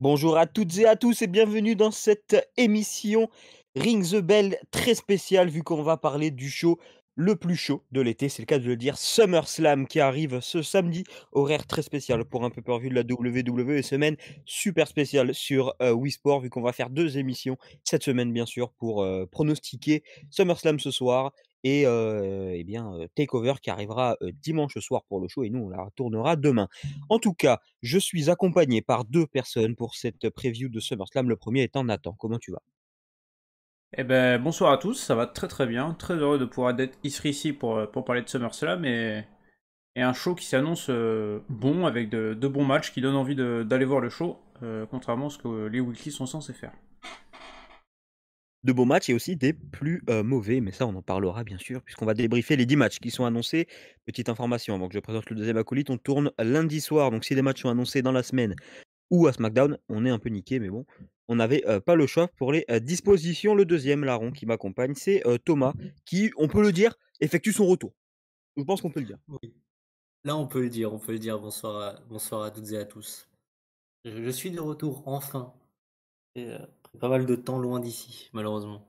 Bonjour à toutes et à tous et bienvenue dans cette émission Ring the Bell très spéciale vu qu'on va parler du show le plus chaud de l'été, c'est le cas de le dire, SummerSlam qui arrive ce samedi, horaire très spécial pour un pay-per-view de la WWE, semaine super spéciale sur Wii Sport vu qu'on va faire 2 émissions cette semaine bien sûr pour, pronostiquer SummerSlam ce soir et bien, TakeOver qui arrivera, dimanche soir pour le show et nous on la retournera demain. En tout cas, je suis accompagné par 2 personnes pour cette preview de SummerSlam. Le premier étant Nathan. Comment tu vas? Eh ben, bonsoir à tous, ça va très très bien. Très heureux de pouvoir être ici pour parler de SummerSlam et un show qui s'annonce bon avec de bons matchs qui donnent envie d'aller voir le show, contrairement à ce que les weekly sont censés faire. De beaux matchs et aussi des plus, mauvais, mais ça on en parlera bien sûr puisqu'on va débriefer les 10 matchs qui sont annoncés. Petite information avant que je présente le deuxième acolyte, on tourne lundi soir, donc si des matchs sont annoncés dans la semaine ou à SmackDown, on est un peu niqué, mais bon, on n'avait, pas le choix pour les, dispositions. Le deuxième larron qui m'accompagne, c'est, Thomas qui, on peut le dire, effectue son retour. Je pense qu'on peut le dire. Oui. Là, on peut le dire. Bonsoir à toutes et à tous. Je suis de retour enfin et après pas mal de temps loin d'ici, malheureusement.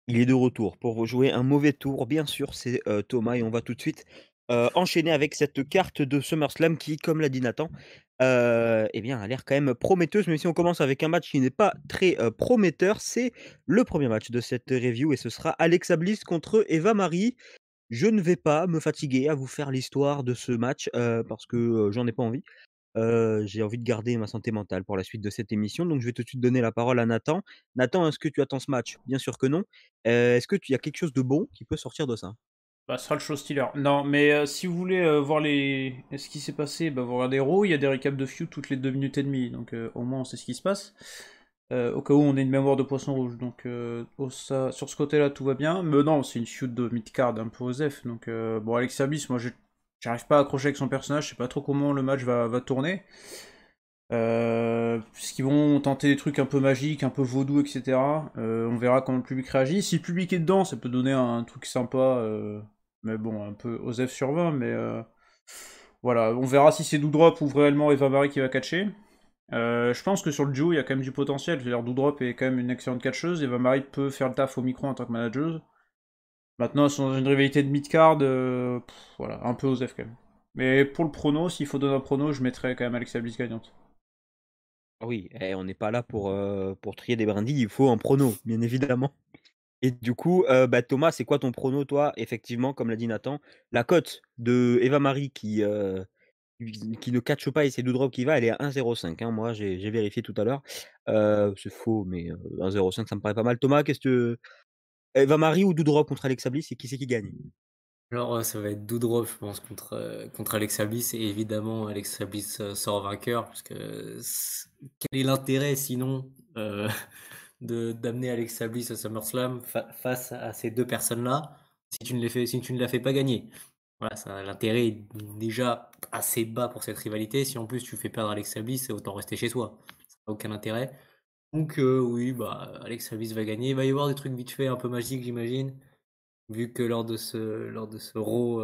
Il est de retour pour vous jouer un mauvais tour, bien sûr, c'est, Thomas et on va tout de suite, enchaîner avec cette carte de SummerSlam qui, comme l'a dit Nathan, et bien, a l'air quand même prometteuse, même si on commence avec un match qui n'est pas très, prometteur. C'est le premier match de cette review et ce sera Alexa Bliss contre Eva Marie. Je ne vais pas me fatiguer à vous faire l'histoire de ce match, parce que, j'en ai pas envie. J'ai envie de garder ma santé mentale pour la suite de cette émission, donc je vais tout de suite donner la parole à Nathan. Nathan, est-ce que tu attends ce match? Bien sûr que non. Est-ce que tu y a quelque chose de bon qui peut sortir de ça? Bah, ce sera le show stealer. Non, mais si vous voulez voir ce qui s'est passé, bah, vous regardez Raw, il y a des récaps de feud toutes les 2 minutes et demie, donc au moins on sait ce qui se passe. Au cas où on ait une mémoire de poisson rouge, donc sur ce côté-là tout va bien. Mais non, c'est une feud de mid-card un peu osef, donc bon, Alexa Bliss, moi j'arrive pas à accrocher avec son personnage, je sais pas trop comment le match va tourner. Puisqu'ils vont tenter des trucs un peu magiques, un peu vaudou, etc. On verra comment le public réagit. Si le public est dedans, ça peut donner un truc sympa, mais bon, un peu osef sur 20, mais voilà, on verra si c'est Doudrop ou réellement Eva Marie qui va catcher. Je pense que sur le duo, il y a quand même du potentiel. Je veux dire, Doudrop est quand même une excellente catcheuse. Eva Marie peut faire le taf au micro en tant que manageuse. Maintenant, elles sont dans une rivalité de mid-card, voilà, un peu osef quand même. Mais pour le prono, s'il faut donner un prono, je mettrais quand même Alexa Bliss gagnante. Ah oui, on n'est pas là pour trier des brindilles, il faut un prono, bien évidemment. Et du coup, bah, Thomas, c'est quoi ton prono toi? Effectivement, comme l'a dit Nathan, la cote de Eva Marie qui ne catche pas et c'est Doudrop qui va, elle est à 1,05 hein. Moi, j'ai vérifié tout à l'heure. C'est faux, mais 1,05 ça me paraît pas mal. Thomas, qu'est-ce que Eva Marie ou Doudrop contre Alexa Bliss et qui c'est qui gagne? Alors, ça va être Doudrop, je pense, contre Alexa Bliss et évidemment Alexa Bliss, sort vainqueur parce que quel est l'intérêt sinon, de d'amener Alexa Bliss à SummerSlam face à ces 2 personnes-là, si tu ne la fais pas gagner? Voilà, ça l'intérêt est déjà assez bas pour cette rivalité. Si en plus tu fais perdre Alexa Bliss, autant rester chez soi. Ça n'a aucun intérêt. Donc oui, bah, Alexa Bliss va gagner. Il va y avoir des trucs vite fait un peu magiques, j'imagine, vu que lors de ce Raw,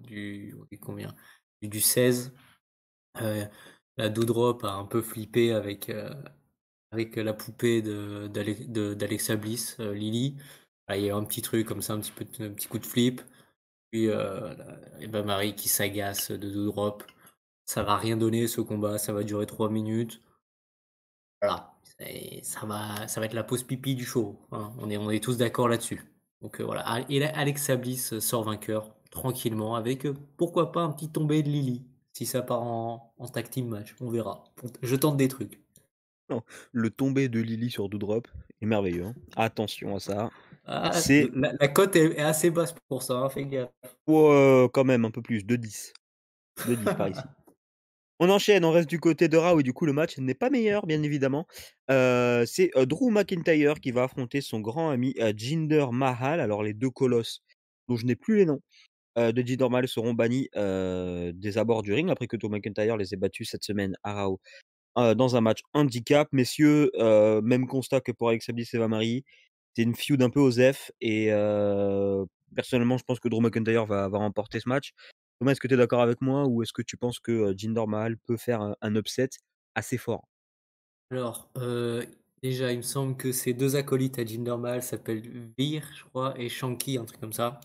du combien? Du 16, heu, la Doudrop a un peu flippé avec la poupée d'Alexa Bliss, Lily. Ah, il y a un petit truc comme ça, un petit coup de flip. Puis, et bah, Marie qui s'agace de Doudrop. Ça va rien donner ce combat, ça va durer 3 minutes. Voilà, ça va être la pause pipi du show, hein. On est tous d'accord là-dessus. Donc, voilà, et là, Alexa Bliss sort vainqueur tranquillement avec, pourquoi pas un petit tombé de Lily, si ça part en tag team match, on verra. Je tente des trucs. Non, le tombé de Lily sur Doudrop est merveilleux, hein. Attention à ça. Ah, C'est la cote est assez basse pour ça, hein, fais gaffe. quand même un peu plus, de 10. De 10 par ici. On enchaîne, on reste du côté de Raw et du coup le match n'est pas meilleur bien évidemment. C'est, Drew McIntyre qui va affronter son grand ami, Jinder Mahal. Alors les 2 colosses dont je n'ai plus les noms, de Jinder Mahal seront bannis, des abords du ring après que Drew McIntyre les ait battus cette semaine à Raw, dans un match handicap. Messieurs, même constat que pour Alexa Bliss et Eva Marie. C'est une feud un peu osef et personnellement, je pense que Drew McIntyre va remporter ce match. Thomas, est-ce que tu es d'accord avec moi ou est-ce que tu penses que, Jinder Mahal peut faire un upset assez fort? Alors, déjà, il me semble que ces 2 acolytes à Jinder Mahal s'appellent Veer, je crois, et Shanky, un truc comme ça.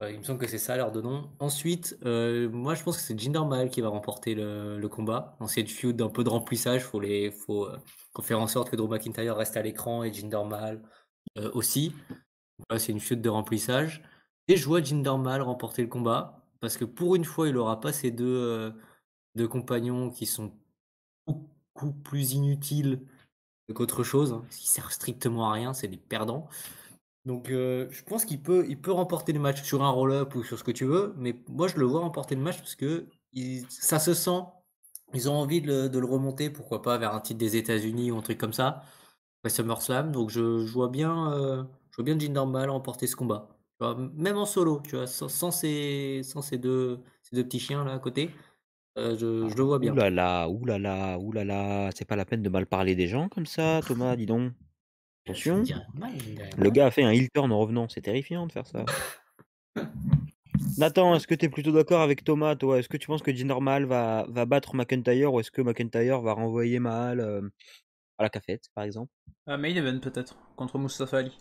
Il me semble que c'est ça leur 2 noms. Ensuite, moi je pense que c'est Jinder Mahal qui va remporter le combat. Dans cette feud un peu de remplissage, faut faire en sorte que Drew McIntyre reste à l'écran et Jinder Mahal, aussi. Là, c'est une feud de remplissage et je vois Jinder Mahal remporter le combat parce que pour une fois, il aura pas ces 2 compagnons qui sont beaucoup plus inutiles qu'autre chose, hein, qui servent strictement à rien, c'est des perdants. Donc je pense qu'il peut remporter le match sur un roll-up ou sur ce que tu veux, mais moi je le vois remporter le match parce que ça se sent, ils ont envie de le remonter, pourquoi pas vers un titre des États-Unis ou un truc comme ça, après SummerSlam. Donc je vois bien Jinder Mahal remporter ce combat. Tu vois, même en solo, tu vois, sans ces deux petits chiens là à côté, je le vois Ouh bien. là là, ouh là là, ouh là là, c'est pas la peine de mal parler des gens comme ça, Thomas, dis donc. Je ne Attention, dis rien de mal, je ne dis rien de le mal. gars a fait un heel turn en revenant, c'est terrifiant de faire ça. Nathan, est-ce que tu es plutôt d'accord avec Thomas, toi? Est-ce que tu penses que Jinder Mahal va battre McIntyre ou est-ce que McIntyre va renvoyer Mahal à la cafette, par exemple? Main event peut-être, contre Mustafa Ali.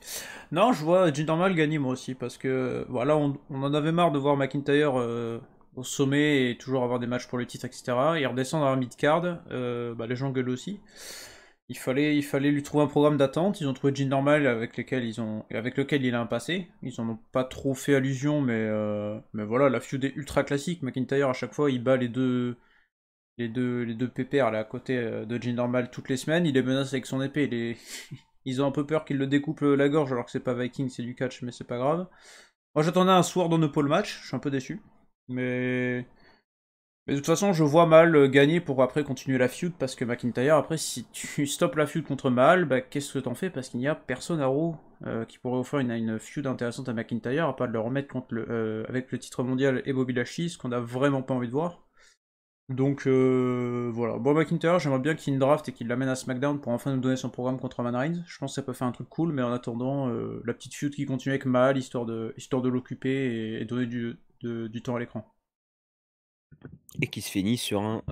Non, je vois Jinder Mahal gagner moi aussi, parce que voilà, on en avait marre de voir McIntyre au sommet et toujours avoir des matchs pour le titre, etc. Et redescendre à la mid-card, les gens gueulent aussi. Il fallait lui trouver un programme d'attente. Ils ont trouvé Jinder Mahal avec lequel il a un passé. Ils en ont pas trop fait allusion, mais voilà, la feud est ultra classique. McIntyre à chaque fois il bat les deux pépères là à côté de Jinder Mahal toutes les semaines. Il les menace avec son épée. Ils ont un peu peur qu'il le découpe la gorge alors que c'est pas Viking, c'est du catch, mais c'est pas grave. Moi j'attendais un Sword on the pole match, je suis un peu déçu. Mais... mais de toute façon, je vois Mahal gagner pour après continuer la feud parce que McIntyre, après, si tu stoppes la feud contre Mahal, bah, qu'est-ce que t'en fais? Parce qu'il n'y a personne à Raw qui pourrait offrir une feud intéressante à McIntyre, à part de le remettre avec le titre mondial et Bobby Lashley, ce qu'on a vraiment pas envie de voir. Donc voilà. Bon, McIntyre, j'aimerais bien qu'il draft et qu'il l'amène à SmackDown pour enfin nous donner son programme contre Roman Reigns. Je pense que ça peut faire un truc cool, mais en attendant, la petite feud qui continue avec Mahal, histoire de l'occuper et donner du temps à l'écran. Et qui se finit sur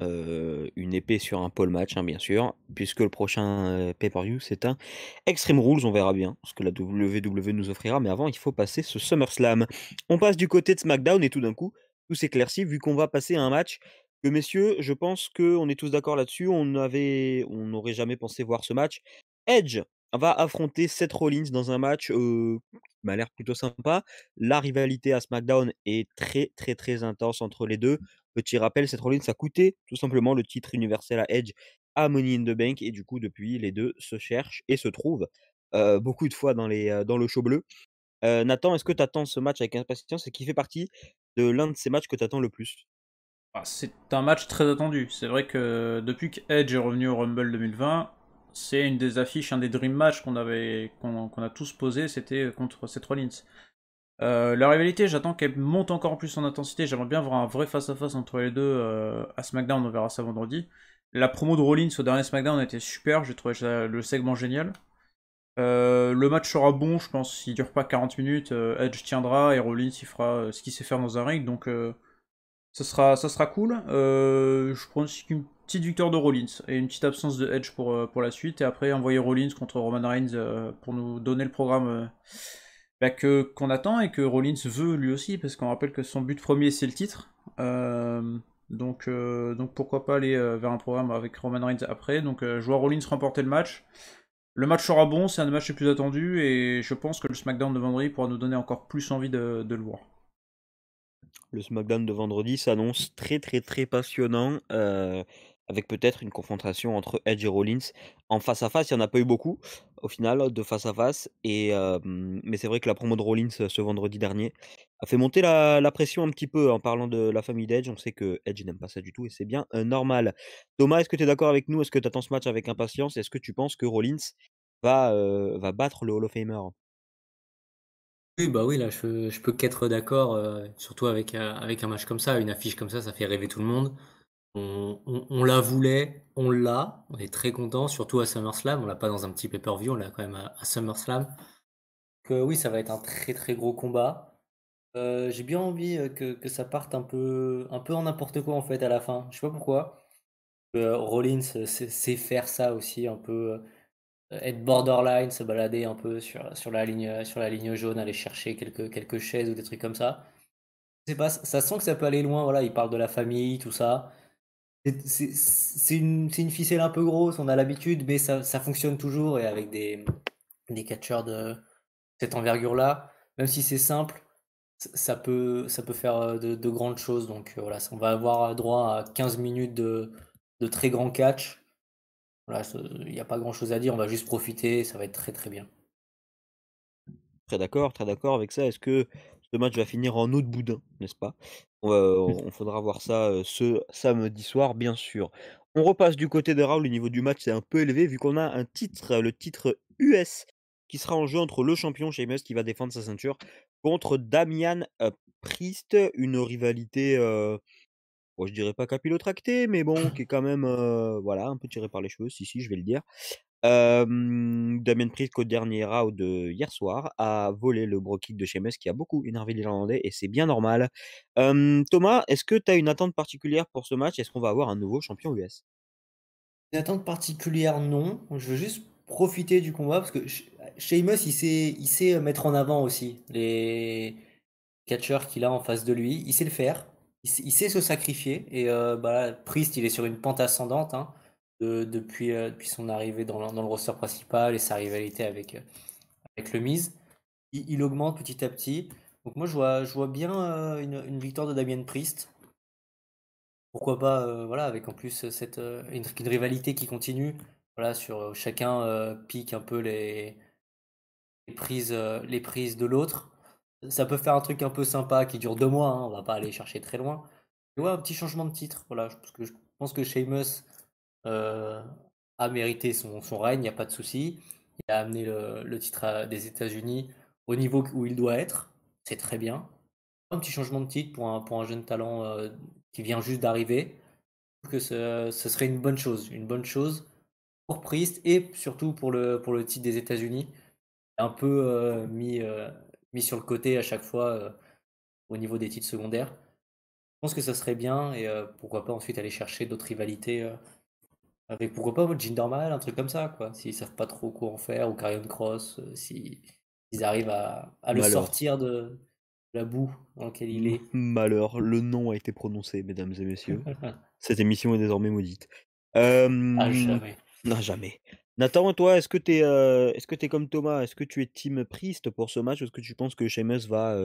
une épée sur un pole match, hein, bien sûr, puisque le prochain pay-per-view, c'est un Extreme Rules. On verra bien ce que la WWE nous offrira, mais avant, il faut passer ce SummerSlam. On passe du côté de SmackDown et tout d'un coup, tout s'éclaircit vu qu'on va passer à un match que, messieurs, je pense qu'on est tous d'accord là-dessus. On n'aurait jamais pensé voir ce match. Edge va affronter Seth Rollins dans un match qui m'a l'air plutôt sympa. La rivalité à SmackDown est très, très, très intense entre les deux. Petit rappel, Seth Rollins a coûté tout simplement le titre universel à Edge à Money in the Bank et du coup depuis les 2 se cherchent et se trouvent, beaucoup de fois dans le show bleu. Nathan, est-ce que tu attends ce match avec impatience et qui fait partie de l'un de ces matchs que tu attends le plus? Ah, c'est un match très attendu. C'est vrai que depuis que Edge est revenu au Rumble 2020, c'est une des affiches, un des dream matchs qu'on a tous posé, c'était contre Seth Rollins. La rivalité, j'attends qu'elle monte encore plus en intensité. J'aimerais bien voir un vrai face-à-face entre les deux à SmackDown, on verra ça vendredi. La promo de Rollins au dernier SmackDown était super, j'ai trouvé le segment génial. Le match sera bon, je pense, s'il dure pas 40 minutes, Edge tiendra et Rollins il fera ce qu'il sait faire dans un ring, donc ça sera cool. Je pense qu'une petite victoire de Rollins et une petite absence de Edge pour la suite. Et après, envoyer Rollins contre Roman Reigns pour nous donner le programme qu'on attend et que Rollins veut lui aussi, parce qu'on rappelle que son but premier c'est le titre. Donc pourquoi pas aller vers un programme avec Roman Reigns après. Donc je vois Rollins remporter le match. Le match sera bon, c'est un des matchs les plus attendus et je pense que le SmackDown de vendredi pourra nous donner encore plus envie de le voir. Le SmackDown de vendredi s'annonce très, très, très passionnant, avec peut-être une confrontation entre Edge et Rollins. En face à face, il y en a pas eu beaucoup, au final, de face à face mais c'est vrai que la promo de Rollins, ce vendredi dernier, a fait monter la pression un petit peu en parlant de la famille d'Edge. On sait que Edge n'aime pas ça du tout et c'est bien, normal. Thomas, est-ce que tu es d'accord avec nous? Est-ce que tu attends ce match avec impatience? Est-ce que tu penses que Rollins va battre le Hall of Famer? Oui, bah oui, là, je peux qu'être d'accord, surtout avec un match comme ça, une affiche comme ça fait rêver tout le monde. On la voulait, on l'a, on est très content, surtout à SummerSlam. On l'a pas dans un petit pay-per-view, on l'a quand même à SummerSlam. Que oui, ça va être un très très gros combat. J'ai bien envie que ça parte un peu en n'importe quoi en fait à la fin. Je sais pas pourquoi. Rollins sait faire ça aussi un peu, être borderline, se balader un peu sur la ligne jaune, aller chercher quelques chaises ou des trucs comme ça. Je sais pas, ça sent que ça peut aller loin, voilà, il parle de la famille, tout ça. C'est une ficelle un peu grosse, on a l'habitude, mais ça fonctionne toujours et avec des catcheurs de cette envergure-là, même si c'est simple, ça peut faire, de grandes choses donc voilà, on va avoir droit à 15 minutes de très grands catch. Voilà, il y a pas grand-chose à dire, on va juste profiter, ça va être très, très bien. Très d'accord avec ça. Est-ce que ce match va finir en eau de boudin, n'est-ce pas? On faudra voir ça, ce samedi soir, bien sûr. On repasse du côté de Raw, le niveau du match c'est un peu élevé vu qu'on a un titre, le titre US qui sera en jeu entre le champion Sheamus qui va défendre sa ceinture contre Damian, Priest. Une rivalité, bon je dirais pas capillotractée, mais bon qui est quand même, voilà, un peu tirée par les cheveux. Si, si, je vais le dire. Damien Priest qu'au dernier round, hier soir, a volé le bro kick de Sheamus qui a beaucoup énervé les Irlandais et c'est bien normal. Thomas, est-ce que tu as une attente particulière pour ce match? Est-ce qu'on va avoir un nouveau champion US? Une attente particulière, non. Je veux juste profiter du combat parce que Sheamus, il sait mettre en avant aussi les catcheurs qu'il a en face de lui. Il sait le faire. Il sait se sacrifier. Et bah, là, Priest, il est sur une pente ascendante hein, depuis son arrivée dans le roster principal et sa rivalité avec le Miz. Il augmente petit à petit. Donc moi, je vois bien une victoire de Damien Priest. Pourquoi pas, voilà, avec en plus une rivalité qui continue, voilà, sur chacun pique un peu les prises de l'autre. Ça peut faire un truc un peu sympa qui dure 2 mois, hein, on va pas aller chercher très loin. Mais ouais, un petit changement de titre, voilà, parce que je pense que Sheamus euh, a mérité son règne, il n'y a pas de souci. Il a amené le titre des États-Unis au niveau où il doit être, c'est très bien. Un petit changement de titre pour un jeune talent qui vient juste d'arriver que ce serait une bonne chose pour Priest et surtout pour le titre des États-Unis. Un peu mis sur le côté à chaque fois au niveau des titres secondaires. Je pense que ça serait bien et pourquoi pas ensuite aller chercher d'autres rivalités avec pourquoi pas Jinder Mahal, un truc comme ça, quoi. S'ils savent pas trop quoi en faire, ou Karrion Cross, si ils arrivent à le Malheur. sortir de la boue dans laquelle il est. Malheur, le nom a été prononcé, mesdames et messieurs. Cette émission est désormais maudite. À Non, jamais. jamais. Nathan, toi, est-ce que tu comme Thomas? Est-ce que tu es team Priest pour ce match? Ou est-ce que tu penses que Sheamus va,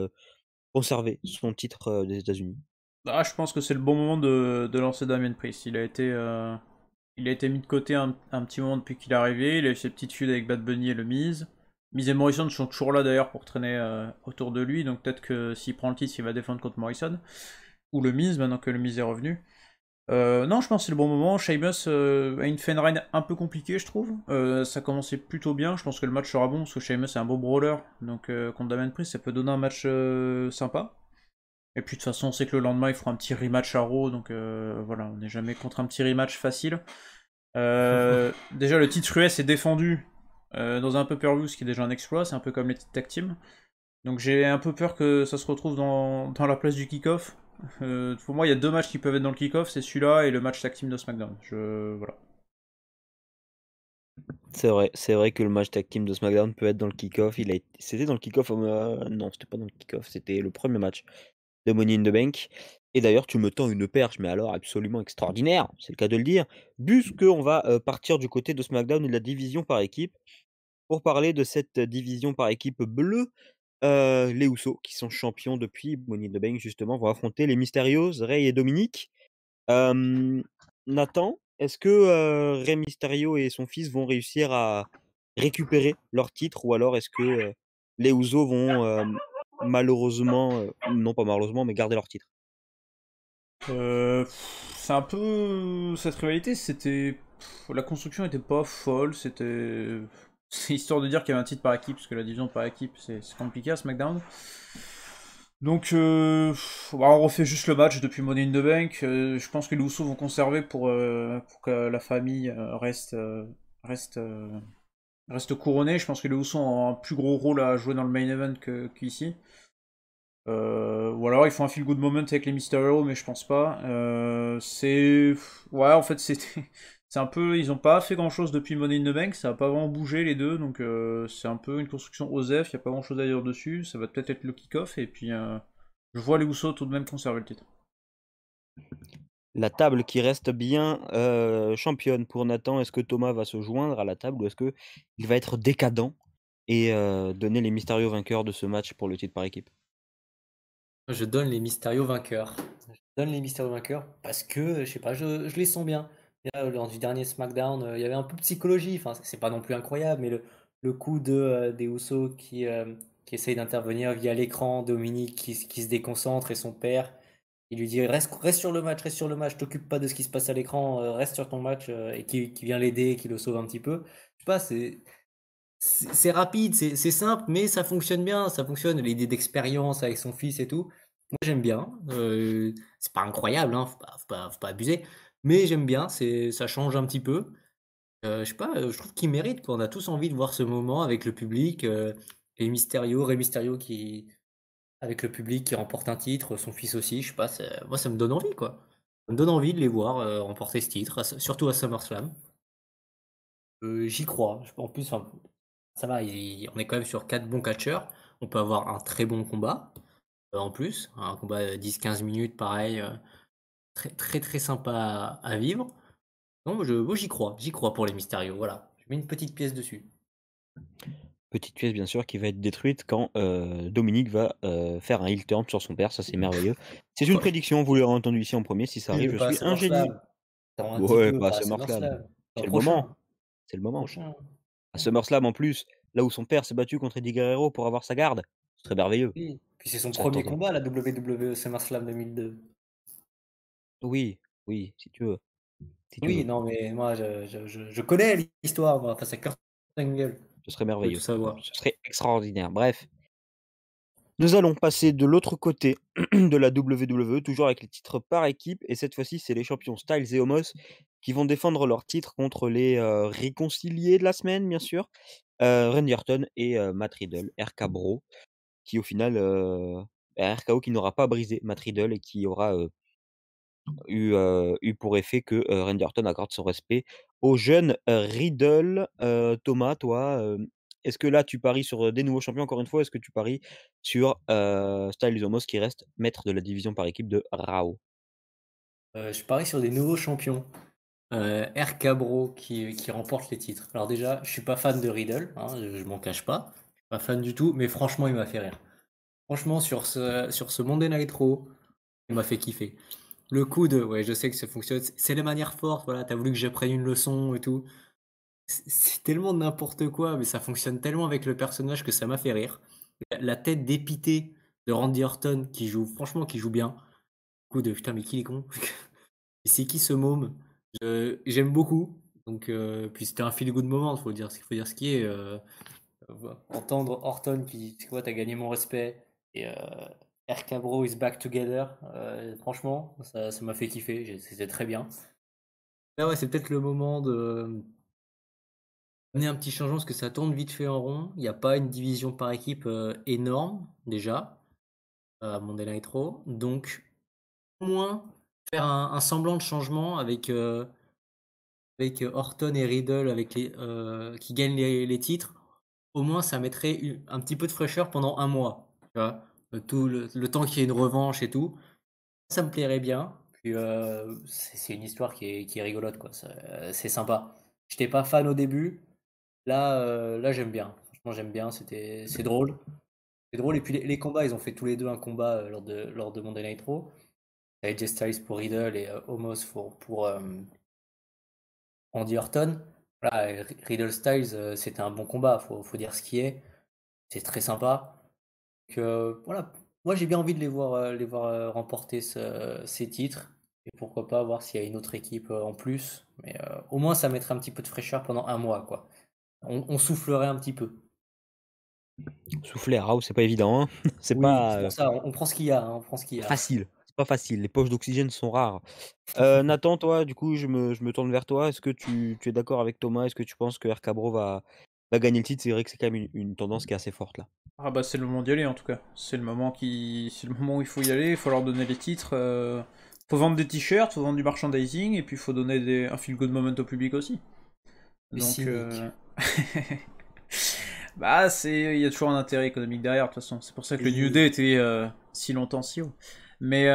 conserver son titre, des États-Unis? Ah, je pense que c'est le bon moment de lancer Damien Priest. Il a été mis de côté un petit moment depuis qu'il est arrivé. Il a eu ses petites feuds avec Bad Bunny et le Miz. Miz et Morrison sont toujours là d'ailleurs pour traîner autour de lui. Donc peut-être que s'il prend le titre, il va défendre contre Morrison. Ou le Miz, maintenant que le Miz est revenu. Non, je pense que c'est le bon moment. Sheamus a une fin de reign un peu compliquée, je trouve. Ça commençait plutôt bien. Je pense que le match sera bon parce que Sheamus est un beau brawler. Donc contre Damien Priest, ça peut donner un match sympa. Et puis de toute façon, on sait que le lendemain, il fera un petit rematch à Raw. Donc voilà, on n'est jamais contre un petit rematch facile. Déjà, le titre US est défendu dans un pay-per-view, ce qui est déjà un exploit. C'est un peu comme les titres tag team. Donc j'ai un peu peur que ça se retrouve dans la place du kick-off. Pour moi, il y a deux matchs qui peuvent être dans le kick-off, c'est celui-là et le match tag team de SmackDown. Voilà. C'est vrai que le match tag team de SmackDown peut être dans le kick-off. C'était dans le kick-off, non, c'était pas dans le kick-off, c'était le premier match de Money in the Bank. Et d'ailleurs, tu me tends une perche, mais alors absolument extraordinaire, c'est le cas de le dire, puisque on va partir du côté de SmackDown et de la division par équipe. Pour parler de cette division par équipe bleue, les Usos, qui sont champions depuis Money in the Bank justement, vont affronter les Mysterios, Rey et Dominic. Hem, Nathan, est-ce que, Rey Mysterio et son fils vont réussir à récupérer leur titre? Ou alors est-ce que, les Usos vont, malheureusement, non pas malheureusement, mais garder leur titre? C'est un peu cette rivalité, la construction était pas folle, c'est histoire de dire qu'il y avait un titre par équipe parce que la division par équipe c'est compliqué à SmackDown. Donc bah, on refait juste le match depuis Money in the Bank. Je pense que les Usos vont conserver pour que la famille reste reste couronnée. Je pense que les Usos ont un plus gros rôle à jouer dans le main event qu'ici. Ou alors ils font un feel good moment avec les Mysterio, mais je pense pas. Ouais, en fait, c'était. C'est un peu. Ils ont pas fait grand chose depuis Money in the Bank, ça a pas vraiment bougé les deux, donc c'est un peu une construction OSEF, y a pas grand chose à dire dessus. Ça va peut-être être le kick-off, et puis je vois les Usos tout de même conserver le titre. La table qui reste bien, championne pour Nathan. Est-ce que Thomas va se joindre à la table ou est-ce qu'il va être décadent et donner les Mysterio vainqueurs de ce match pour le titre par équipe? Je donne les Mysterio vainqueurs. Je donne les Mysterio vainqueurs parce que, je sais pas, je les sens bien. Là, lors du dernier SmackDown, il y avait un peu de psychologie. Enfin, c'est pas non plus incroyable, mais le coup des Usos qui essaye d'intervenir via l'écran, Dominique qui se déconcentre et son père, il lui dit reste reste sur le match, t'occupe pas de ce qui se passe à l'écran, reste sur ton match, et qui vient l'aider, qui le sauve un petit peu. Je sais pas, c'est rapide, c'est simple, mais ça fonctionne bien, ça fonctionne. L'idée d'expérience avec son fils et tout, moi j'aime bien. C'est pas incroyable, hein, faut pas abuser, mais j'aime bien, ça change un petit peu. Je sais pas, je trouve qu'il mérite, quoi. On a tous envie de voir ce moment avec le public, et Mysterio, Rey Mysterio avec le public qui remporte un titre, son fils aussi, je sais pas, moi ça me donne envie, quoi. Ça me donne envie de les voir remporter ce titre, surtout à SummerSlam. J'y crois. En plus, enfin, ça va, on est quand même sur 4 bons catcheurs. On peut avoir un très bon combat, en plus. Un combat 10-15 minutes, pareil, très, très, très sympa à vivre. Non, moi, j'y crois pour les Mysterio, voilà. Je mets une petite pièce dessus. Petite pièce bien sûr qui va être détruite quand, Dominique va, faire un heel turn sur son père, ça c'est merveilleux. C'est une Ouais. prédiction, vous l'aurez entendu ici en premier. Si ça Oui, arrive, mais je pas à suis un génie. SummerSlam. Attends un petit Ouais, peu, pas à pas à SummerSlam. SummerSlam. L'an C'est le prochain. moment, c'est le moment. Prochain. À SummerSlam en plus, là où son père s'est battu contre Eddie Guerrero pour avoir sa garde, ce serait merveilleux. Oui. Puis c'est son Ça premier tourne combat, la WWE SummerSlam 2002. oui, oui, si tu veux, si tu Oui, veux, non, mais moi, je connais l'histoire, moi, face à Kurt Angle. ce serait Je veux tout merveilleux. savoir. Ce serait extraordinaire. Bref, nous allons passer de l'autre côté de la WWE, toujours avec les titres par équipe et cette fois-ci, c'est les champions Styles et Omos qui vont défendre leurs titres contre les, réconciliés de la semaine, bien sûr, Randy Orton et Matt Riddle, RK Bro, qui au final, RKO qui n'aura pas brisé Matt Riddle et qui aura, eu pour effet que, Randy Orton accorde son respect au jeune, Riddle. Thomas, toi, est-ce que là tu paries sur, des nouveaux champions encore une fois? Est-ce que tu paries sur, Styles Omos qui reste maître de la division par équipe de Raw? Je parie sur des nouveaux champions. RK Bro qui remporte les titres. Alors déjà, je suis pas fan de Riddle, hein, je m'en cache pas. Je suis pas fan du tout, mais franchement, il m'a fait rire. Franchement, sur ce Monday Night Raw, il m'a fait kiffer. Le coup de, ouais, je sais que ça fonctionne, c'est les manières fortes, voilà, t'as voulu que j'apprenne une leçon et tout. C'est tellement n'importe quoi, mais ça fonctionne tellement avec le personnage que ça m'a fait rire. La tête dépitée de Randy Orton qui joue, franchement, qui joue bien. Le coup de, putain, mais qui est con? Et c'est qui ce môme? J'aime beaucoup. Donc, puis c'était un feel good moment, faut dire ce qui est. Entendre Orton qui dit, tu vois, t'as gagné mon respect. Et RK Bro is back together. Franchement, ça m'a fait kiffer. C'était très bien. Là, ouais, c'est peut-être le moment de amener un petit changement parce que ça tourne vite fait en rond. Il n'y a pas une division par équipe énorme, déjà, à Monday Night Raw. Donc, au moins, faire un semblant de changement avec Orton et Riddle qui gagnent les titres, au moins ça mettrait un petit peu de fraîcheur pendant un mois. Tu vois. Tout le temps qu'il y ait une revanche et tout, ça me plairait bien. Puis c'est une histoire qui est rigolote, quoi. C'est sympa. J'étais pas fan au début. Là j'aime bien. Franchement, j'aime bien. C'est drôle. C'est drôle. Et puis les combats, ils ont fait tous les deux un combat lors de Monday Night Raw. AJ Styles pour Riddle et Omos pour Randy Orton. Voilà, Riddle Styles, c'était un bon combat, faut dire ce qui est. C'est très sympa. Donc, voilà, moi j'ai bien envie de les voir remporter ces titres. Et pourquoi pas voir s'il y a une autre équipe en plus. Mais au moins ça mettrait un petit peu de fraîcheur pendant un mois, quoi. On soufflerait un petit peu. Souffler à Raw, c'est pas évident, hein. C'est Oui, pas, c'est pour ça, on prend ce qu'il y a, hein, on prend ce qu'il y a. facile, c'est pas facile, les poches d'oxygène sont rares. Nathan, toi, du coup, je me tourne vers toi. Est-ce que tu es d'accord avec Thomas? Est-ce que tu penses que RK Bro bah, gagner le titre, c'est vrai que c'est quand même une tendance qui est assez forte là. Ah bah c'est le moment d'y aller en tout cas. C'est le moment où il faut y aller, il faut leur donner les titres. Faut vendre des t-shirts, faut vendre du merchandising, et puis il faut donner un feel-good moment au public aussi. Le Donc cynique. bah il y a toujours un intérêt économique derrière de toute façon. C'est pour ça que le New Oui. Day était si longtemps si haut. Mais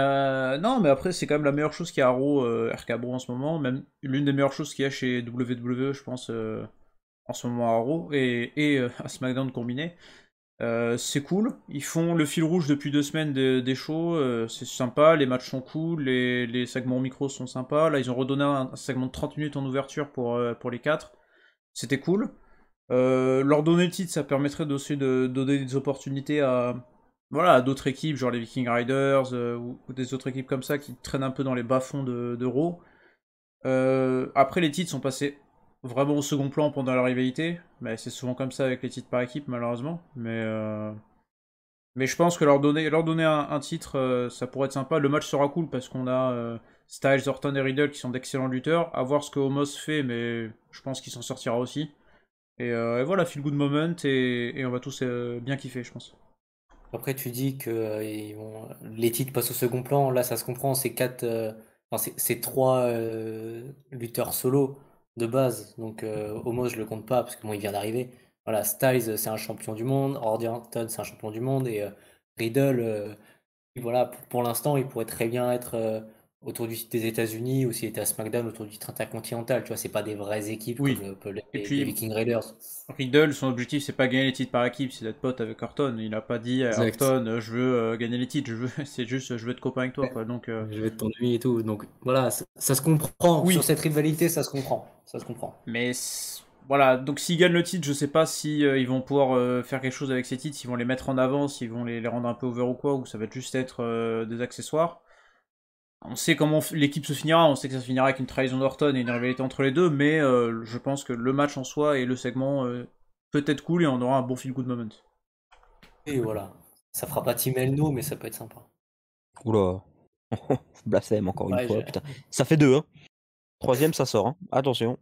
non, mais après c'est quand même la meilleure chose qu'il y a à Raw, RK Bro en ce moment, même l'une des meilleures choses qu'il y a chez WWE, je pense, en ce moment à Raw et à SmackDown combiné. C'est cool, ils font le fil rouge depuis 2 semaines des shows, c'est sympa, les matchs sont cool, les segments micro sont sympas. Là, ils ont redonné un segment de 30 minutes en ouverture pour les 4. C'était cool. Leur donner le titre, ça permettrait aussi de donner des opportunités à d'autres équipes, genre les Viking Riders ou des autres équipes comme ça qui traînent un peu dans les bas-fonds de Raw. Après, les titres sont passés vraiment au second plan pendant la rivalité, mais c'est souvent comme ça avec les titres par équipe, malheureusement. Mais je pense que leur donner un titre, ça pourrait être sympa. Le match sera cool parce qu'on a Styles, Orton et Riddle qui sont d'excellents lutteurs. À voir ce que Omos fait, mais je pense qu'il s'en sortira aussi. Et voilà, feel good moment et on va tous bien kiffer, je pense. Après, tu dis que les titres passent au second plan. Là, ça se comprend. Enfin, c'est trois lutteurs solo de base. Donc, Omos, je le compte pas parce que bon, il vient d'arriver. Voilà, Styles, c'est un champion du monde. Orton, c'est un champion du monde. Et Riddle, voilà, pour l'instant, il pourrait très bien être autour du titre des États-Unis ou s'il était à SmackDown autour du titre intercontinental. Tu vois, c'est pas des vraies équipes comme Oui. peuvent l'être Et les puis, Viking Raiders. Riddle, son objectif, c'est pas gagner les titres par équipe, c'est d'être pote avec Orton. Il a pas dit à Exact. Orton, je veux gagner les titres, c'est juste, je veux être copain avec toi, quoi. Donc, Je vais être ton ami et tout. Donc voilà, ça se comprend. Sur oui. cette rivalité, ça se comprend. Ça se comprend. Mais voilà, donc s'ils gagnent le titre, je sais pas si ils vont pouvoir faire quelque chose avec ces titres, s'ils vont les mettre en avant, s'ils vont les rendre un peu over ou quoi, ou ça va juste être des accessoires. On sait comment l'équipe se finira, on sait que ça se finira avec une trahison d'Orton et une rivalité entre les deux, mais je pense que le match en soi et le segment peut être cool et on aura un bon feel good moment. Et voilà. Ça fera pas Team Elno, mais ça peut être sympa. Oula, blasphème encore une Ouais, fois, putain. Ça fait 2, hein. Troisième, ça sort, hein. Attention,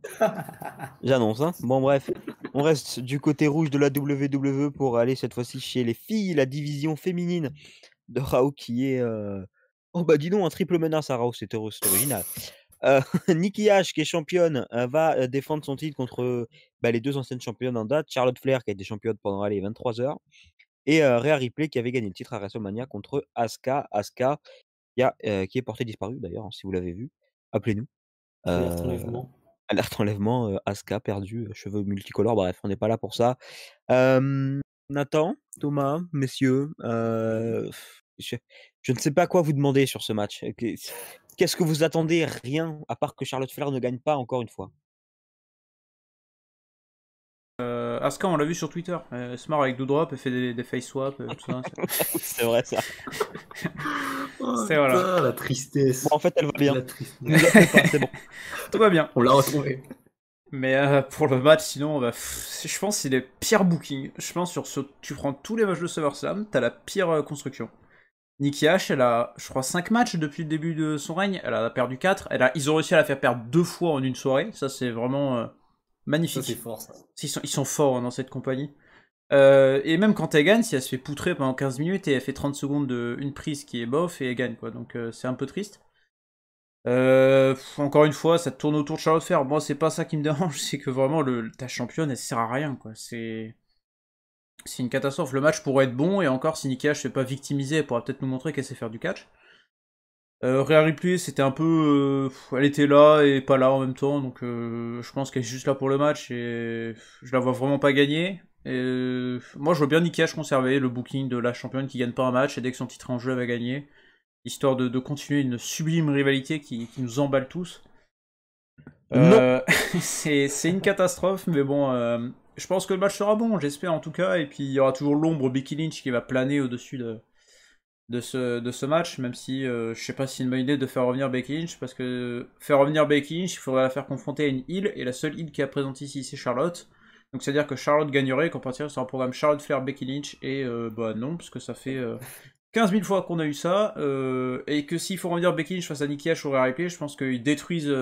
j'annonce, hein. Bon, bref, on reste du côté rouge de la WWE pour aller cette fois-ci chez les filles, la division féminine de Raw qui est. Oh, bah dis donc, un triple menace à Raw, c'est original. Nikki Ash, qui est championne, va défendre son titre contre bah, les deux anciennes championnes en date, Charlotte Flair, qui a été championne pendant allez, 23 heures, et Rhea Ripley, qui avait gagné le titre à WrestleMania contre Asuka. Asuka, qui est portée disparue d'ailleurs, hein, si vous l'avez vu, appelez-nous. Alerte Euh, enlèvement. Alerte enlèvement, Asuka perdu, cheveux multicolores, bref, on n'est pas là pour ça. Nathan, Thomas, messieurs, je, je ne sais pas quoi vous demander sur ce match. Qu'est-ce que vous attendez? Rien, à part que Charlotte Flair ne gagne pas encore une fois. Asuka, on l'a vu sur Twitter, elle se marre avec Doudrop, elle fait des face swaps, tout ça. Oui, c'est vrai ça. Oh C'est voilà. putain, la Bon, tristesse. en fait, elle va bien. La tristesse. Nous appelez pas, c'est bon. Tout va bien. On l'a retrouvé. Mais pour le match, sinon, je pense que c'est les pires bookings. Je pense tu prends tous les matchs de SummerSlam, t'as la pire construction. Nikki Ash, elle a, je crois, 5 matchs depuis le début de son règne. Elle a perdu 4. Ils ont réussi à la faire perdre 2 fois en une soirée. Ça, c'est vraiment Ça, magnifique. c'est fort, ça. Ils sont forts dans cette compagnie. Et même quand elle gagne, si elle se fait poutrer pendant 15 minutes et elle fait 30 secondes de une prise qui est bof et elle gagne, quoi. Donc c'est un peu triste. Encore une fois, ça tourne autour de Charlotte Flair. Moi, c'est pas ça qui me dérange, c'est que vraiment, ta championne, elle sert à rien, quoi. C'est une catastrophe. Le match pourrait être bon, et encore, si Nikki Ash se fait pas victimiser, elle pourra peut-être nous montrer qu'elle sait faire du catch. Rhea Ripley, c'était un peu. Elle était là et pas là en même temps, donc je pense qu'elle est juste là pour le match, et je la vois vraiment pas gagner. Et moi, je vois bien Nikki Ash conserver le booking de la championne qui gagne pas un match, et dès que son titre est en jeu, elle va gagner. Histoire de continuer une sublime rivalité qui nous emballe tous. Non. C'est une catastrophe, mais bon, je pense que le match sera bon, j'espère en tout cas, et puis il y aura toujours l'ombre Becky Lynch qui va planer au-dessus de ce match, même si je sais pas si c'est une bonne idée de faire revenir Becky Lynch, parce que faire revenir Becky Lynch, il faudrait la faire confronter à une heel, et la seule heel qui est présente ici, c'est Charlotte. Donc c'est-à-dire que Charlotte gagnerait, qu'on partirait sur un programme Charlotte Flair Becky Lynch, et bah non, parce que ça fait 15 000 fois qu'on a eu ça, et que s'il faut revenir Becky Lynch face à Nikki Ash ou Rhea Ripley, je pense qu'ils détruisent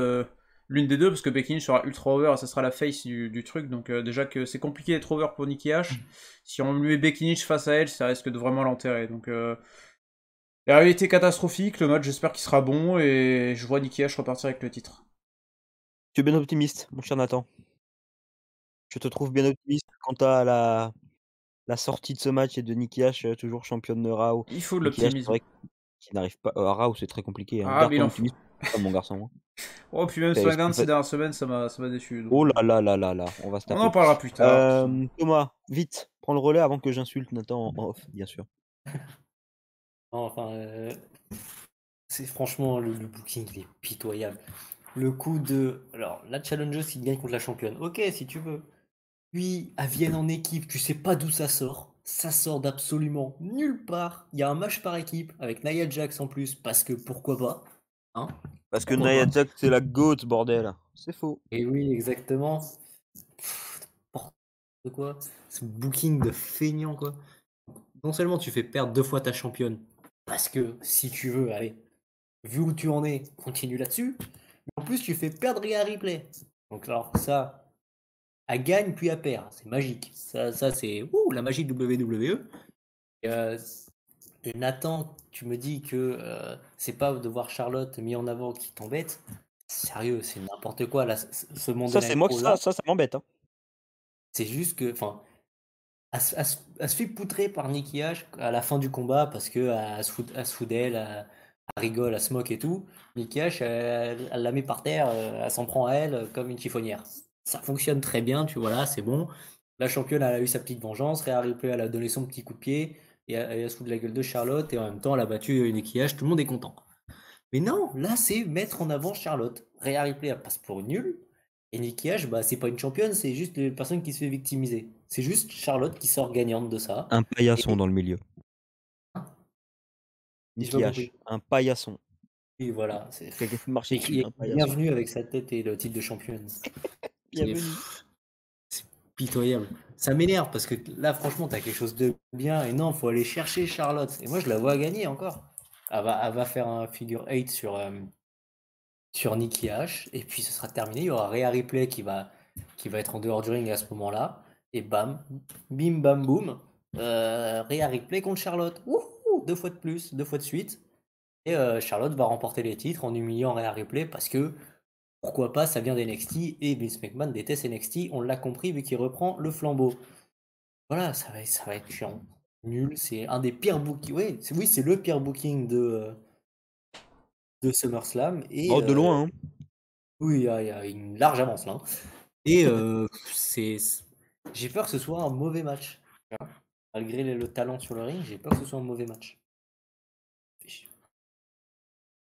l'une des deux, parce que Becky Lynch sera ultra over et ça sera la face du truc. Donc déjà que c'est compliqué d'être over pour Nikki H. Si on lui met Becky Lynch face à elle, ça risque de vraiment l'enterrer. Donc la réalité catastrophique, le match j'espère qu'il sera bon et je vois Nikki H repartir avec le titre. Tu es bien optimiste, mon cher Nathan. Je te trouve bien optimiste quant à la sortie de ce match et de Nikki H, toujours championne de Raw. Il faut de Nikki H, c'est l'optimisme. vrai qu'il n'arrive pas à Raw, c'est très compliqué, hein. Ah, Garde mais il ton en faut. optimisme, mon garçon, hein. Oh, puis même C'est SmackDown plus ces fa dernières semaines, ça m'a déçu. Donc, oh là là là là là, on va se on en taper. parlera plus tard. De toute façon. Thomas, vite, prends le relais avant que j'insulte Nathan en off, bien sûr. Enfin, c'est franchement le booking il est pitoyable. Le coup de. Alors, la challengeuse qui gagne contre la championne. Ok, si tu veux. Puis, à Vienne en équipe, tu sais pas d'où ça sort. Ça sort d'absolument nulle part. Il y a un match par équipe avec Nia Jax en plus, parce que pourquoi pas. Hein? Parce que Pourquoi Nia pas. Jax, c'est la GOAT, bordel. C'est faux. Et oui, exactement. N'importe quoi. Ce booking de feignant, quoi. Non seulement tu fais perdre 2 fois ta championne, parce que si tu veux, allez, vu où tu en es, continue là-dessus. Mais en plus, tu fais perdre Rhea Ripley. Donc alors ça, elle gagne puis elle perd. C'est magique. Ça c'est la magie de WWE. Et, et Nathan, tu me dis que c'est pas de voir Charlotte mis en avant qui t'embête. Sérieux, c'est n'importe quoi là. Ce Monday Ça, c'est Night moi que Raw là, ça m'embête, hein. c'est juste que, enfin, elle se fait poutrer par Nikki H à la fin du combat parce que elle se fout d'elle, elle rigole, elle se moque et tout. Nikki H, elle la met par terre, elle s'en prend à elle comme une chiffonnière. Ça fonctionne très bien, tu vois là, c'est bon. La championne, elle a eu sa petite vengeance. Rhea Ripley, elle a donné son petit coup de pied et elle se fout de la gueule de Charlotte et en même temps, elle a battu Nikki H. Tout le monde est content. Mais non, là, c'est mettre en avant Charlotte. Rhea Ripley, elle passe pour une nulle. Et Nikki H, bah, c'est pas une championne, c'est juste une personne qui se fait victimiser. C'est juste Charlotte qui sort gagnante de ça. Un paillasson Et, dans le milieu. j'ai pas Nikki compris. H, un paillasson. Et voilà, c'est Quelqu'un qui marchait dessus, écrit un paillasson. bienvenue avec sa tête et le titre de championne. C'est Bienvenue. c'est pitoyable. Ça m'énerve parce que là, franchement, t'as quelque chose de bien. Et non, faut aller chercher Charlotte. Et moi, je la vois gagner encore. Elle va faire un figure 8 sur Nikki H. Et puis ce sera terminé. Il y aura Rhea Ripley qui va être en dehors du ring à ce moment-là. Et bam, bim bam boum. Rhea Ripley contre Charlotte. Wouhou, 2 fois de plus, 2 fois de suite. Et Charlotte va remporter les titres en humiliant Rhea Ripley parce que pourquoi pas, ça vient d'NXT et Vince McMahon déteste NXT. On l'a compris vu qu'il reprend le flambeau. Voilà, ça va être chiant. Nul, c'est un des pires bookings. Oui, c'est le pire booking de SummerSlam. Et Oh, de loin, hein. oui, il y a une large avance là. Et c'est, j'ai peur que ce soit un mauvais match. Tu vois. Malgré le talent sur le ring, j'ai peur que ce soit un mauvais match.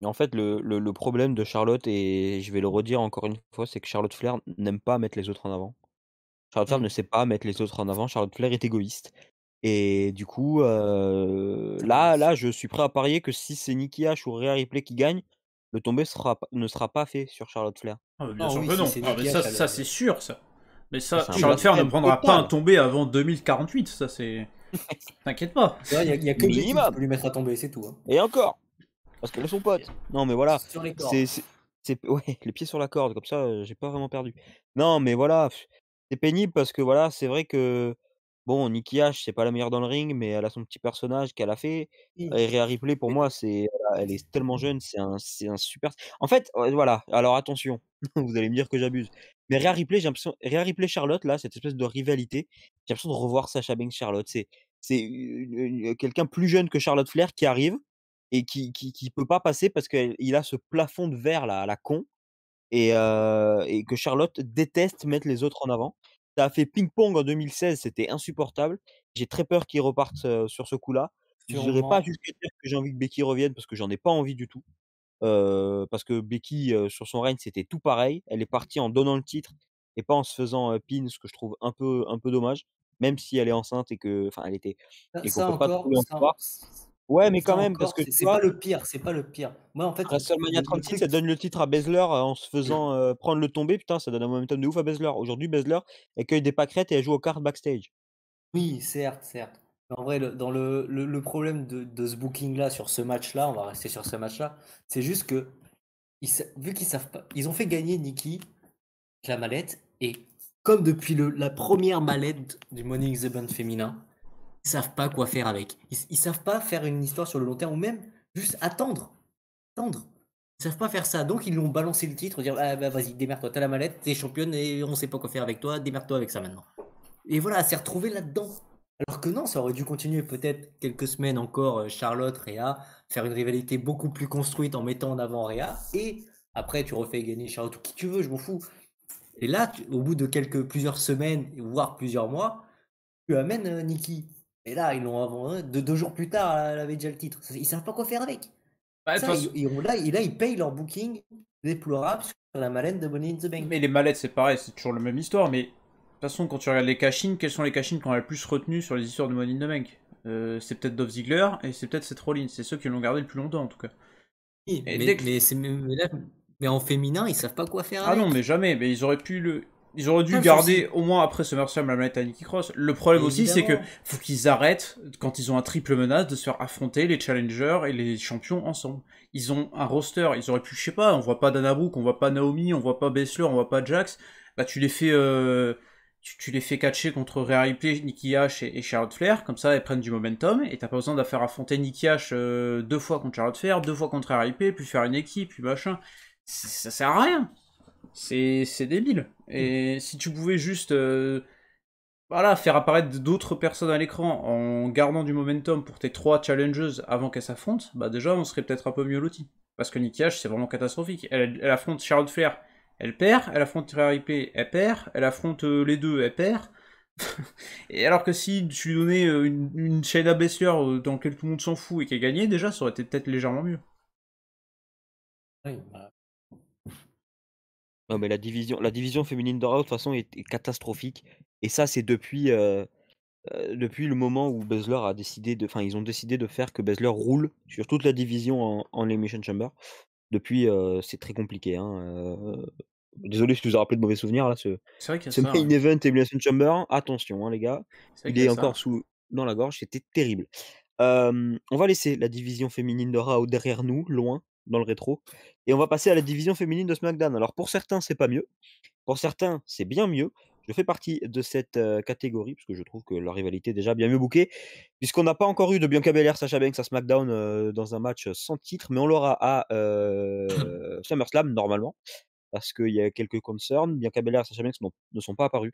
En fait, le problème de Charlotte, et je vais le redire encore une fois, c'est que Charlotte Flair n'aime pas mettre les autres en avant. Charlotte Flair Mm. ne sait pas mettre les autres en avant. Charlotte Flair est égoïste. Et du coup, là, je suis prêt à parier que si c'est Nikki H ou Rhea Ripley qui gagne, le tombé ne sera pas fait sur Charlotte Flair. Ah, bien Non, sûr oui, que si non. c'est Ah, mais Nikki ça, H, ça c'est sûr, ça. Mais Ça, ça, c'est un Charlotte Flair ne blasphème prendra pas un total, tombé avant 2048. Ça, c'est. T'inquiète pas. il y a que Becky qui minimum. peut lui mettre à tomber, c'est tout. Hein. Et encore, parce qu'elles sont potes. Non, mais voilà, Sur les cordes. c'est ouais, les pieds sur la corde, comme ça, j'ai pas vraiment perdu. Non, mais voilà, c'est pénible parce que voilà, c'est vrai que, bon, Nikki H, c'est pas la meilleure dans le ring, mais elle a son petit personnage qu'elle a fait. Oui. Et Rhea Ripley, pour Mais- moi, elle est tellement jeune, c'est un super. En fait, ouais, voilà, alors attention, vous allez me dire que j'abuse. Mais Rhea Ripley Charlotte, là, cette espèce de rivalité, j'ai l'impression de revoir Sasha Banks Charlotte. C'est quelqu'un plus jeune que Charlotte Flair qui arrive et qui peut pas passer parce qu'il a ce plafond de verre là, à la con et que Charlotte déteste mettre les autres en avant. Ça a fait ping-pong en 2016, c'était insupportable. J'ai très peur qu'ils repartent, sur ce coup-là. J'irai pas Sûrement. jusqu'à dire que j'ai envie que Becky revienne parce que j'en ai pas envie du tout. Parce que Becky, sur son règne, c'était tout pareil. Elle est partie en donnant le titre et pas en se faisant, pin, ce que je trouve un peu dommage, même si elle est enceinte et que enfin elle était Ça, et qu'on ça peut pas trop encore, lui en ça, vouloir. Ouais, mais ça quand même, parce encore, que tu c'est pas vois, le pire, c'est pas le pire. Moi, en fait, WrestleMania le 36, truc, elle donne le titre à Baszler, en se faisant, prendre le tombé. Putain, ça donne un momentum de ouf à Baszler. Aujourd'hui, Baszler, elle cueille des pâquerettes et elle joue aux cartes backstage. oui, certes, certes. Mais en vrai, dans le problème de ce booking-là, sur ce match-là, on va rester sur ce match-là, c'est juste que vu qu'ils savent pas, ils ont fait gagner Nikki la mallette, et comme depuis la première mallette du Money in the Bank féminin, ils savent pas quoi faire avec. Ils savent pas faire une histoire sur le long terme, ou même juste attendre. Attendre. Ils savent pas faire ça, donc ils lui ont balancé le titre, dire ah bah vas-y, démerde-toi, t'as la mallette, t'es championne et on sait pas quoi faire avec toi, démerde-toi avec ça maintenant. Et voilà, elle s'est retrouvée là-dedans. Alors que non, ça aurait dû continuer peut-être quelques semaines encore, Charlotte, Rhea, faire une rivalité beaucoup plus construite en mettant en avant Rhea, et après tu refais gagner Charlotte ou qui tu veux, je m'en fous. Et là, au bout de plusieurs semaines, voire plusieurs mois, tu amènes Nikki. Et là, ils l'ont avant, deux jours plus tard, elle avait déjà le titre. Ils savent pas quoi faire avec. Bah, de toute Ça, façon, là, ils payent leur booking déplorable sur la marraine de Money in the Bank. mais les mallettes, c'est pareil, c'est toujours la même histoire. Mais de toute façon, quand tu regardes les cash-in, quels sont les cash-in qu'on a le plus retenu sur les histoires de Money in the Bank? C'est peut-être Dolph Ziggler et c'est peut-être Seth Rollins. C'est ceux qui l'ont gardé le plus longtemps en tout cas. Oui, Et dès que... mais en féminin, ils savent pas quoi faire Ah non, mais avec. jamais. Mais ils auraient pu le. Ils auraient Ça dû le garder souci. au moins après SummerSlam la mallette à Nikki Cross. Le problème aussi, c'est que Évidemment. faut qu'ils arrêtent, quand ils ont un triple menace, de se faire affronter les challengers et les champions ensemble. Ils ont un roster, ils auraient pu, je sais pas, on voit pas Dana Brooke, on voit pas Naomi, on voit pas Baszler, on voit pas Jax. Bah tu les fais, tu les fais catcher contre Rhea Ripley, Nikki Ash et Charlotte Flair, comme ça elles prennent du momentum et t'as pas besoin de faire affronter Nikki Ash 2 fois contre Charlotte Flair, 2 fois contre Rhea Ripley, puis faire une équipe, puis machin. Ça sert à rien. C'est débile. Et si tu pouvais juste voilà, faire apparaître d'autres personnes à l'écran en gardant du momentum pour tes 3 challengers avant qu'elles s'affrontent, bah déjà on serait peut-être un peu mieux lotis. Parce que Nikki Ash c'est vraiment catastrophique. Elle affronte Charlotte Flair, elle perd, elle affronte Rhea Ripley, elle perd, elle affronte les deux, elle perd. Et alors que si tu lui donnais une Shayna Baszler dans laquelle tout le monde s'en fout et qui a gagné, déjà ça aurait été peut-être légèrement mieux. Oui, bah, Non, mais la division féminine de Raw, de toute façon, est catastrophique. Et ça, c'est depuis le moment où Baszler a décidé de. Enfin, ils ont décidé de faire que Baszler roule sur toute la division en Elimination Chamber. Depuis, c'est très compliqué, hein. Désolé si je vous ai rappelé de mauvais souvenirs, là, ce C'est vrai qu'il y a ce ça, main ouais. event Elimination Chamber. Attention, hein, les gars. C'est vrai Il qu'il y est a encore ça. dans la gorge, c'était terrible. On va laisser la division féminine de Raw derrière nous, loin, dans le rétro, et on va passer à la division féminine de SmackDown. Alors pour certains, c'est pas mieux, pour certains, c'est bien mieux. Je fais partie de cette, catégorie, parce que je trouve que la rivalité est déjà bien mieux bookée, puisqu'on n'a pas encore eu de Bianca Belair, Sasha Banks à SmackDown, dans un match sans titre, mais on l'aura à, SummerSlam normalement, parce qu'il y a quelques concerns. Bianca Belair et Sasha Banks ne sont pas apparus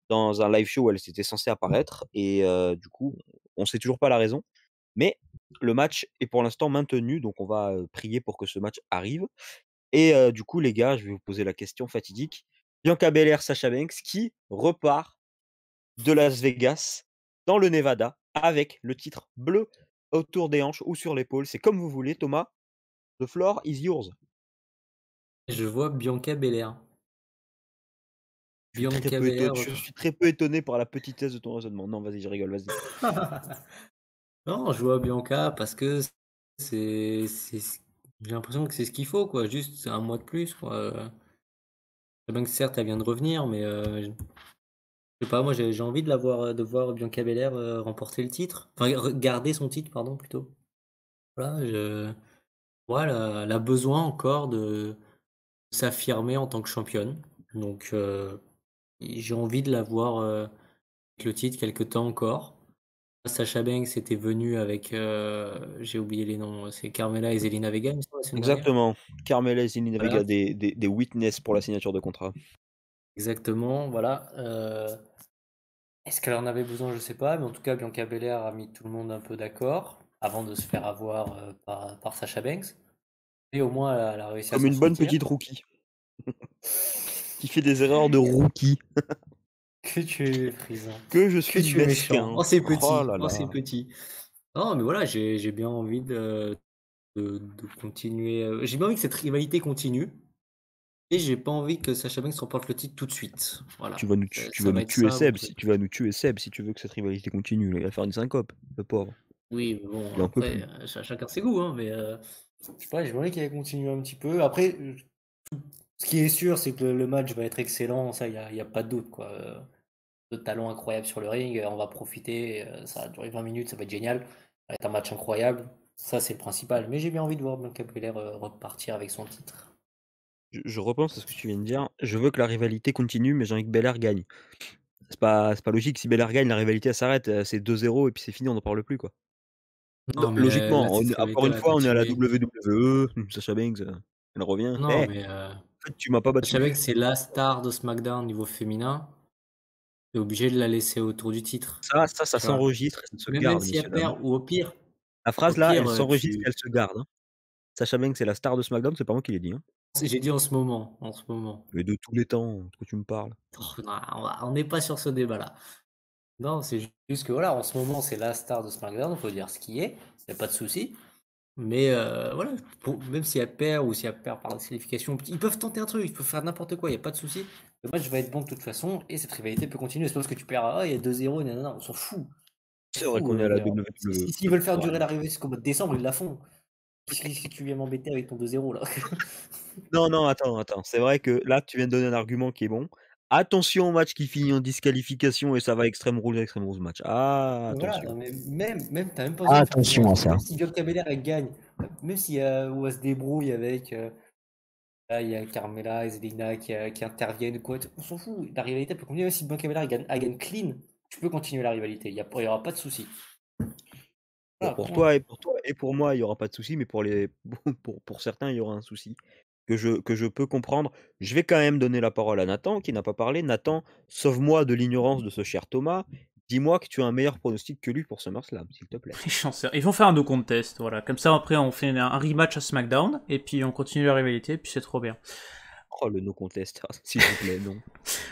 dans un live show où elles étaient censées apparaître, et du coup, on sait toujours pas la raison. Mais le match est pour l'instant maintenu, donc on va, prier pour que ce match arrive. Et du coup, les gars, je vais vous poser la question fatidique. Bianca Belair, Sasha Banks, qui repart de Las Vegas dans le Nevada avec le titre bleu autour des hanches ou sur l'épaule. C'est comme vous voulez, Thomas. The floor is yours. je vois Bianca Belair. Je suis très Bianca peu étonné, Belair. je suis très peu étonné par la petitesse de ton raisonnement. Non, vas-y, je rigole, vas-y. Non, je vois Bianca parce que c'est j'ai l'impression que c'est ce qu'il faut, quoi. Juste, c'est un mois de plus, quoi. Bien que certes, elle vient de revenir, mais je sais pas, moi j'ai envie de voir Bianca Belair remporter le titre. Enfin, garder son titre, pardon, plutôt. Voilà, voilà, elle a besoin encore de s'affirmer en tant que championne. Donc, j'ai envie de la voir avec le titre quelque temps encore. Sacha Banks était venue avec, j'ai oublié les noms, c'est Carmella et Zelina Vega, il me semble, la semaine dernière. Exactement. Carmella et Zelina Voilà, Vega, des witness pour la signature de contrat. exactement, voilà. Est-ce qu'elle en avait besoin? Je sais pas, mais en tout cas, Bianca Belair a mis tout le monde un peu d'accord avant de se faire avoir par Sacha Banks. Et au moins, elle a réussi à Comme s'en une bonne sortir. petite rookie, qui fait des erreurs de rookie. Que tu es méprisant, Que je que suis tu es méchant. mesquin. Oh, c'est Oh petit, là oh, c'est là. petit. Non, mais voilà, j'ai bien envie de continuer. J'ai bien envie que cette rivalité continue. Et j'ai pas envie que Sacha Banks remporte le titre tout de suite. Voilà. Tu Ça vas va nous être tuer ça mon Seb, truc. tu vas nous tuer Seb si tu veux que cette rivalité continue. Il va faire une syncope, le pauvre. Oui, mais bon, Il en peut après, plus. chacun ses goûts, hein, mais je sais pas, j'aimerais qu'elle continue un petit peu. Après, ce qui est sûr, c'est que le match va être excellent, ça, y a pas de doute, quoi. De talent incroyable sur le ring, on va profiter, ça va durer 20 minutes, ça va être génial. Ça va être un match incroyable, ça c'est le principal. Mais j'ai bien envie de voir Bianca Belair repartir avec son titre. je repense à ce que tu viens de dire. Je veux que la rivalité continue, mais j'ai envie que Belair gagne. C'est pas logique. Si Belair gagne, la rivalité elle s'arrête. C'est 2-0 et puis c'est fini, on n'en parle plus, quoi. Non, mais là, Logiquement, cette encore rivalité une va fois, on est à la continuer. WWE. Sacha Banks, elle revient. Non, Eh, mais en fait, tu m'as pas Sasha Banks, battu. c'est la star de SmackDown niveau féminin. T'es obligé de la laisser autour du titre. Ça Tu vois? s'enregistre et ça se Même garde, si elle messieurs, dames. perd, ou La au phrase là, pire, elle s'enregistre et tu. elle se garde, hein. Sacha Banks, c'est la star de SmackDown, c'est pas moi qui l'ai dit, hein. J'ai dit en ce moment, en ce moment. Mais de tous les temps, de quoi tu me parles? Oh, non, on n'est pas sur ce débat-là. Non, c'est juste que voilà, en ce moment, c'est la star de SmackDown, il faut dire ce qui est, il n'y a pas de souci. Mais voilà, même si elle perd ou si elle perd par disqualification, ils peuvent tenter un truc, ils peuvent faire n'importe quoi, il n'y a pas de souci. Le match va être bon de toute façon et cette rivalité peut continuer. C'est pas parce que tu perds, il y a 2-0, nanana, on s'en fout. On s'en C'est vrai fout. qu'on est à la Si, WWE. s'ils veulent faire C'est vrai. durer la rivalité jusqu'au mois de décembre, ils la font. Qu'est-ce que tu viens m'embêter avec ton 2-0 là? Non, non, attends. C'est vrai que là, tu viens de donner un argument qui est bon. Attention au match qui finit en disqualification et ça va Extreme Rules match. Ah, Voilà, attention. non, mais même t'as même pas besoin de faire Attention à grand-chose. ça. Même si Bianca Belair elle gagne, même si ou elle se débrouille avec. Là, il y a Carmela et Zelina qui interviennent, quoi. On s'en fout. La rivalité peut continuer. Même si Bianca Belair elle gagne clean, tu peux continuer la rivalité. Il y aura pas de souci. Bon, Voilà, pour point. toi et pour moi, il y aura pas de souci, mais pour les pour certains, il y aura un souci que je peux comprendre. Je vais quand même donner la parole à Nathan qui n'a pas parlé. Nathan, sauve-moi de l'ignorance de ce cher Thomas. Dis-moi que tu as un meilleur pronostic que lui pour SummerSlam, s'il te plaît. Ils vont faire un no contest, voilà. Comme ça, après, on fait un rematch à SmackDown, et puis on continue la rivalité, et puis c'est trop bien. Oh, le no contest, s'il vous plaît, non.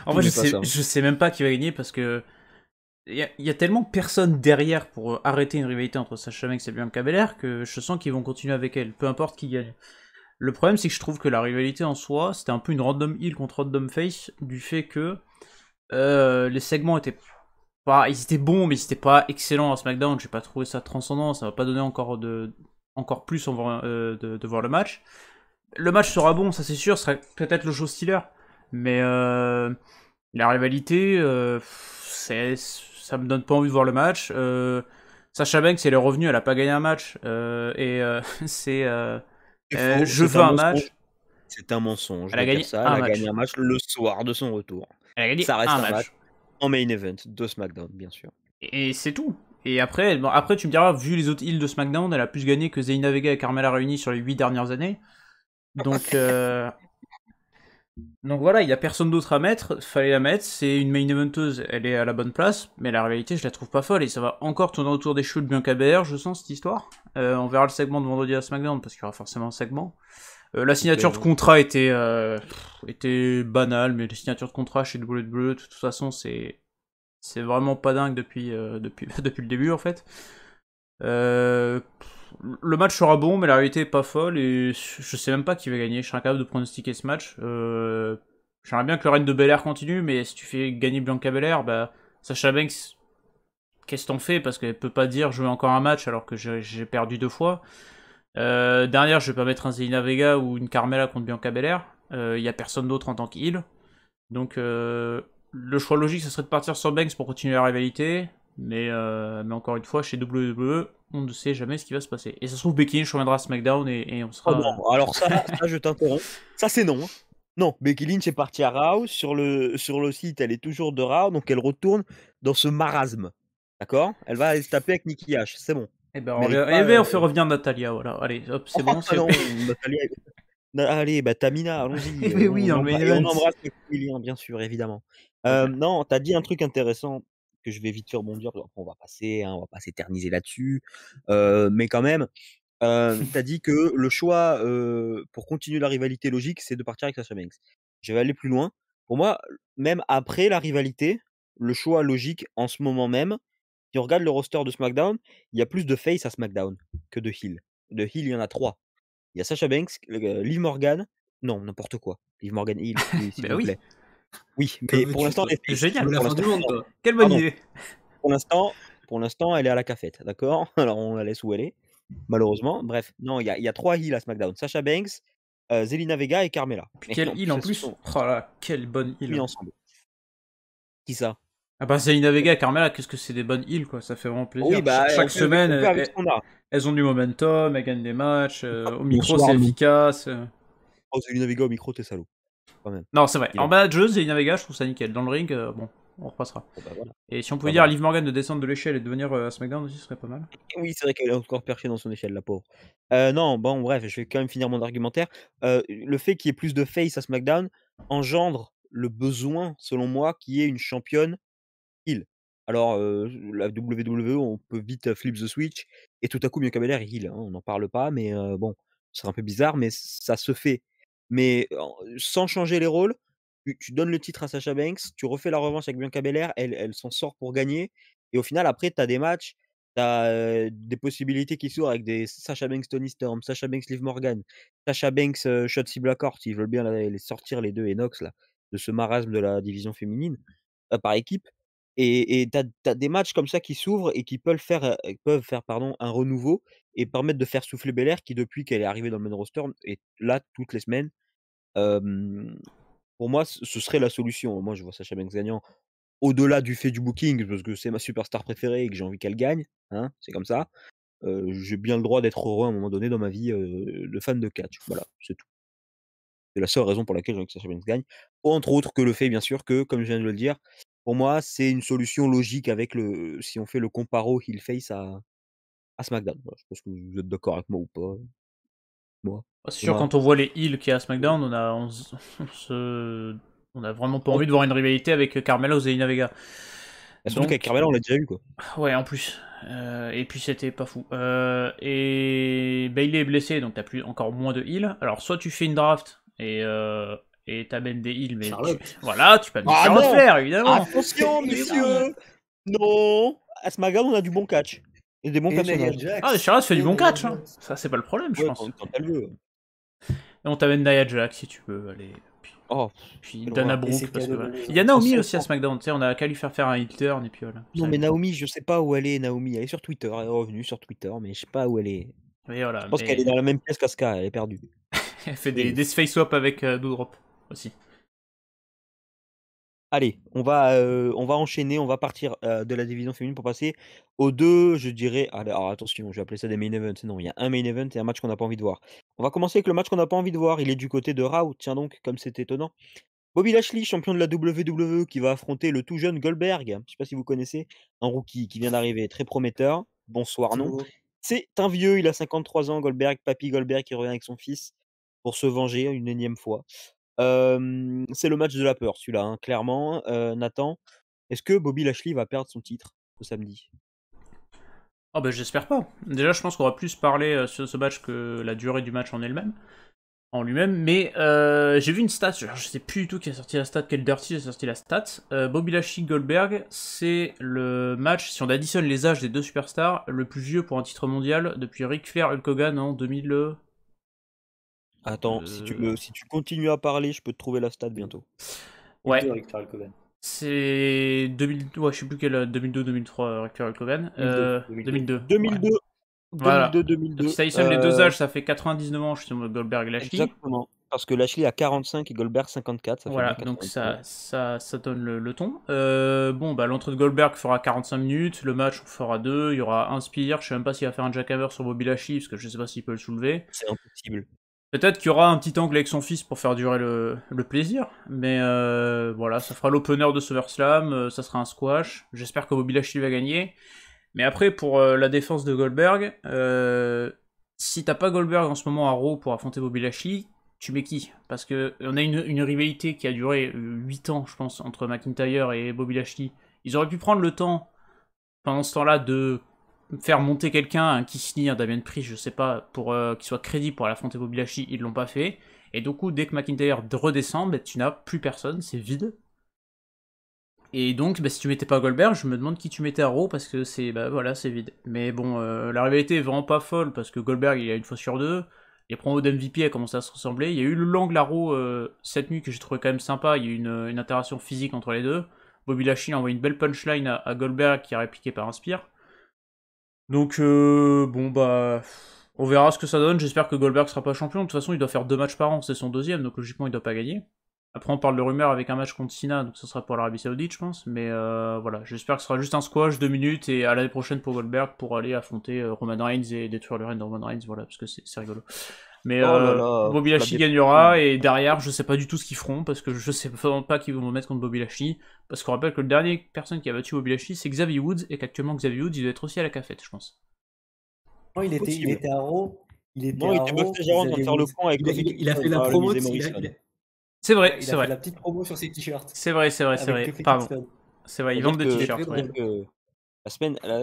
En Tu vrai, mets pas ça. je sais même pas qui va gagner parce que il y a tellement personne derrière pour arrêter une rivalité entre Sasha Banks et Bianca Belair que je sens qu'ils vont continuer avec elle, peu importe qui gagne. Le problème, c'est que je trouve que la rivalité en soi, c'était un peu une random heel contre random face, du fait que les segments étaient pas, ils étaient bons, mais ils étaient pas excellents à SmackDown. J'ai pas trouvé ça transcendant, ça va pas donner encore plus de voir le match. Le match sera bon, ça c'est sûr, ce sera peut-être le show stealer, mais la rivalité, ça me donne pas envie de voir le match. Sacha Banks, elle est revenue, elle a pas gagné un match, c'est C'est faux, je c'est veux un un mensonge. match. C'est un mensonge Elle a de dire gagné ça. Elle un a gagné match. un match le soir de son retour. Elle a gagné Ça reste un un match match. en main event de SmackDown, bien sûr. Et c'est tout. Et après, bon, après, tu me diras, vu les autres heels de SmackDown, elle a plus gagné que Zelina Vega et Carmella réunies sur les 8 dernières années. Donc, donc voilà, il y a personne d'autre à mettre, fallait la mettre, c'est une main eventeuse, elle est à la bonne place, mais la réalité je la trouve pas folle, et ça va encore tourner autour des cheveux de Bianca Belair, je sens, cette histoire. On verra le segment de vendredi à SmackDown, parce qu'il y aura forcément un segment. La signature de contrat était banale, mais les signatures de contrat chez WWE, de toute façon, c'est vraiment pas dingue depuis le début, en fait. Le match sera bon, mais la réalité est pas folle, et je sais même pas qui va gagner. Je serais incapable de pronostiquer ce match. J'aimerais bien que le règne de Belair continue, mais si tu fais gagner Bianca Belair, bah, Sasha Banks, qu'est-ce que t'en fais? Parce qu'elle peut pas dire jouer encore un match alors que j'ai perdu 2 fois. Derrière, je vais pas mettre un Zelina Vega ou une Carmella contre Bianca Belair. Y a personne d'autre en tant qu'heal. Donc, le choix logique, ce serait de partir sur Banks pour continuer la rivalité. Mais encore une fois, chez WWE, on ne sait jamais ce qui va se passer. Et ça se trouve, Becky Lynch reviendra à SmackDown et on Oh sera. non, alors ça je t'interromps. Ça c'est non, hein. Non, Becky Lynch est partie à Raw. Sur le site, elle est toujours de Raw, donc elle retourne dans ce marasme. D'accord? Elle va aller se taper avec Nikki H. C'est bon. Eh ben, Mérite pas. on fait revenir Natalia, voilà. Allez, hop, c'est bon. Ah non, Natalia. Allez, bah Tamina, allons-y. Eh oui, dans le main Et on event. embrasse Lilian, bien sûr, évidemment. Ok. Non, t'as dit un truc intéressant que je vais vite faire rebondir. Après, on va passer, hein, on va pas s'éterniser là-dessus. Mais quand même, t'as dit que le choix pour continuer la rivalité logique, c'est de partir avec Sasha Banks. Je vais aller plus loin. Pour moi, même après la rivalité, le choix logique en ce moment même, si on regarde le roster de SmackDown, il y a plus de face à SmackDown que de heel. De heel, il y en a 3. Il y a Sasha Banks, Liv Morgan. Non, n'importe quoi. Liv Morgan heel, oui, s'il Ben vous oui. plaît. Oui, Que mais pour veux-tu, l'instant, toi? elle est face. Tu Génial. veux la Pour fin du l'instant, monde, non. toi? Quelle bonne Pardon. idée. Pour l'instant, elle est à la cafette, d'accord? Alors on la laisse où elle est, malheureusement. Bref, non, il y a 3 heels à SmackDown. Sasha Banks, Zelina Vega et Carmella. Puis Et quelle en heal plus, en elles se plus. sont Oh là, quelle bonne mis heal. ensemble. Qui ça? Ah bah Zelina Vega et Carmella, qu'est-ce que c'est des bonnes heals, quoi. Ça fait vraiment plaisir. Oui, bah, Chaque semaine, on fait avec ce qu'on a. elles ont du momentum, elles gagnent des matchs. Au micro, Bonsoir, c'est Lou. efficace. Oh, Zelina Vega au micro, t'es salaud. Quand même. Non, c'est vrai. Il En a... manageuse, Zelina Vega, je trouve ça nickel. Dans le ring, bon, on repassera. Bon, bah voilà. Et si on pouvait Bah dire à voilà. Liv Morgan de descendre de l'échelle et de venir à SmackDown aussi, ce serait pas mal. Oui, c'est vrai qu'elle est encore perchée dans son échelle, la pauvre. Non, bon, bref, je vais quand même finir mon argumentaire. Le fait qu'il y ait plus de face à SmackDown engendre le besoin, selon moi, qu'il y ait une championne heel. Alors, la WWE, on peut vite flip the switch et tout à coup, Bianca Belair est heel, hein, on n'en parle pas, mais bon, ce serait un peu bizarre, mais ça se fait. Mais sans changer les rôles, tu donnes le titre à Sasha Banks, tu refais la revanche avec Bianca Belair, elle s'en sort pour gagner et au final, après, tu as des matchs, tu as, des possibilités qui s'ouvrent avec des Sasha Banks Toni Storm, Sasha Banks Liv Morgan, Sasha Banks Shotzi Blackheart, ils veulent bien les sortir les 2 Enox là, de ce marasme de la division féminine, par équipe. Et tu as des matchs comme ça qui s'ouvrent et qui peuvent faire pardon, un renouveau et permettre de faire souffler Belair qui depuis qu'elle est arrivée dans le main roster est là toutes les semaines. Hem, pour moi, ce serait la solution. Moi, je vois Sasha Banks gagnant au-delà du fait du booking parce que c'est ma superstar préférée et que j'ai envie qu'elle gagne, hein, c'est comme ça. J'ai bien le droit d'être heureux à un moment donné dans ma vie, de fan de catch. Voilà, c'est tout. C'est la seule raison pour laquelle j'ai envie que Sasha Banks gagne. Entre autres que le fait, bien sûr, que, comme je viens de le dire, pour moi, c'est une solution logique avec si on fait le comparo heel face à SmackDown. Voilà, je pense que vous êtes d'accord avec moi ou pas. Moi, C'est sûr, Thomas. quand on voit les heels qu'il y a à SmackDown, on a vraiment pas envie de voir une rivalité avec Carmella ou Zelina Vega. Surtout qu'avec Donc, Carmella, on l'a déjà eu, quoi. ouais, en plus. Et puis c'était pas fou. Et Bayley est blessé, donc t'as plus encore moins de heal. Alors soit tu fais une draft et t'amènes des heals, mais Charlotte. voilà, tu peux amener Ah Charlotte non! Flair, évidemment. Attention, messieurs! Non! À SmackDown, on a du bon catch. Et des bons Et Nia personnages. Jax. Ah, Charlotte fait du Et bon Nia catch, hein. Jax. Ça c'est pas le problème, je Ouais, pense. quand elle veut. Et on t'amène Nia Jax si tu veux, allez. Oh, Puis quelle Dana horreur. Et Brooke, c'est parce que cadeau voilà. de Il y a maison. Naomi Oh, aussi à SmackDown, tu sais, on a qu'à lui faire un heel turn et puis voilà. non, mais Naomi, je sais pas où elle est, Naomi. Elle est sur Twitter, elle est revenue sur Twitter, mais je sais pas où elle est. Mais voilà, Je pense qu'elle est mais dans la même pièce qu'Asuka, elle est perdue. elle fait Et des face swap avec Doudrop aussi. allez, on va enchaîner, on va partir, de la division féminine pour passer aux 2, je dirais alors attention, je vais appeler ça des main events. Non, il y a un main event et un match qu'on n'a pas envie de voir. On va commencer avec le match qu'on n'a pas envie de voir, il est du côté de Raw, tiens donc, comme c'est étonnant. Bobby Lashley, champion de la WWE, qui va affronter le tout jeune Goldberg, je sais pas si vous connaissez, un rookie qui vient d'arriver, très prometteur. Bonsoir, non. Tout. C'est un vieux, il a 53 ans, Goldberg, papy Goldberg qui revient avec son fils pour se venger une énième fois. C'est le match de la peur celui-là, hein, clairement. Nathan, est-ce que Bobby Lashley va perdre son titre ce samedi? Oh bah j'espère pas. Déjà, je pense qu'on va plus parler sur ce match que la durée du match en elle-même, en lui-même. Mais j'ai vu une stat, je sais plus du tout qui a sorti la stat, quel Dirty a sorti la stat. Bobby Lashley Goldberg, c'est le match, si on additionne les âges des deux superstars, le plus vieux pour un titre mondial depuis Ric Flair Hulk Hogan en 2000. Attends, si tu continues à parler, je peux te trouver la stat bientôt. Ouais. Avec Farrell Cogan. C'est 2000, ouais, je sais plus quel 2002-2003 Ric Flair Hulk Hogan. 2002. 2002, Ouais. Voilà. 2002. Si ça additionne les deux âges, ça fait 99 ans, je suis sur Goldberg et Lashley. Exactement. Parce que Lashley a 45 et Goldberg 54, ça fait Voilà, bien donc 83. ça donne le ton. Bon, bah l'entrée de Goldberg fera 45 minutes, le match on fera 2, il y aura un spear, je sais même pas s'il va faire un jackhammer sur Bobby Lashley, parce que je sais pas s'il peut le soulever. C'est impossible. Peut-être qu'il y aura un petit angle avec son fils pour faire durer le plaisir, mais voilà, ça fera l'opener de SummerSlam, ça sera un squash, j'espère que Bobby Lashley va gagner. Mais après, pour la défense de Goldberg, si t'as pas Goldberg en ce moment à Raw pour affronter Bobby Lashley, tu mets qui? Parce que on a une rivalité qui a duré 8 ans, je pense, entre McIntyre et Bobby Lashley. Ils auraient pu prendre le temps, pendant ce temps-là, de faire monter quelqu'un, un Keith Lee, un Damien Priest, je sais pas, pour qu'il soit crédible pour aller affronter Bobby Lashley, ils l'ont pas fait. Et du coup, dès que McIntyre redescend, bah, tu n'as plus personne, c'est vide. Et donc, bah, si tu mettais pas Goldberg, je me demande qui tu mettais à Raw, parce que c'est voilà, c'est vide. Mais bon, la rivalité est vraiment pas folle, parce que Goldberg, il y a une fois sur deux. Les promos d'MVP a commencé à se ressembler. Il y a eu l'angle à Raw cette nuit que j'ai trouvé quand même sympa. Il y a eu une interaction physique entre les deux. Bobby Lashley a envoyé une belle punchline à Goldberg qui a répliqué par un spear. Donc, bon, bah. On verra ce que ça donne. J'espère que Goldberg sera pas champion. De toute façon, il doit faire 2 matchs par an. C'est son deuxième, donc logiquement, il doit pas gagner. Après, on parle de rumeurs avec un match contre Cena, donc ça sera pour l'Arabie Saoudite, je pense. Mais voilà, j'espère que ce sera juste un squash, 2 minutes, et à l'année prochaine pour Goldberg pour aller affronter Roman Reigns et détruire le règne de Roman Reigns, voilà, parce que c'est rigolo. Mais Oh là là, Bobby la Lashley dépression. gagnera, et derrière, je sais pas du tout ce qu'ils feront, parce que je sais vraiment pas qui vont mettre contre Bobby Lashley, parce qu'on rappelle que le dernier personne qui a battu Bobby Lashley, c'est Xavier Woods, et qu'actuellement Xavier Woods, il doit être aussi à la cafette, je pense. Non, il Possible. était à Raw. Il était Non, il à était Raw, backstage avant en train de Xavier faire le Woods. point avec Kofi Il a Kingston fait et la parler de promo, Miz et Morrison. C'est vrai, c'est il a fait vrai. la petite promo sur ses t-shirts C'est vrai, c'est vrai, c'est avec vrai. Kofi Pardon. Kingston. C'est vrai, ils C'est-à-dire vendent des que, C'était très t-shirts, ouais. drôle. c'est-à-dire que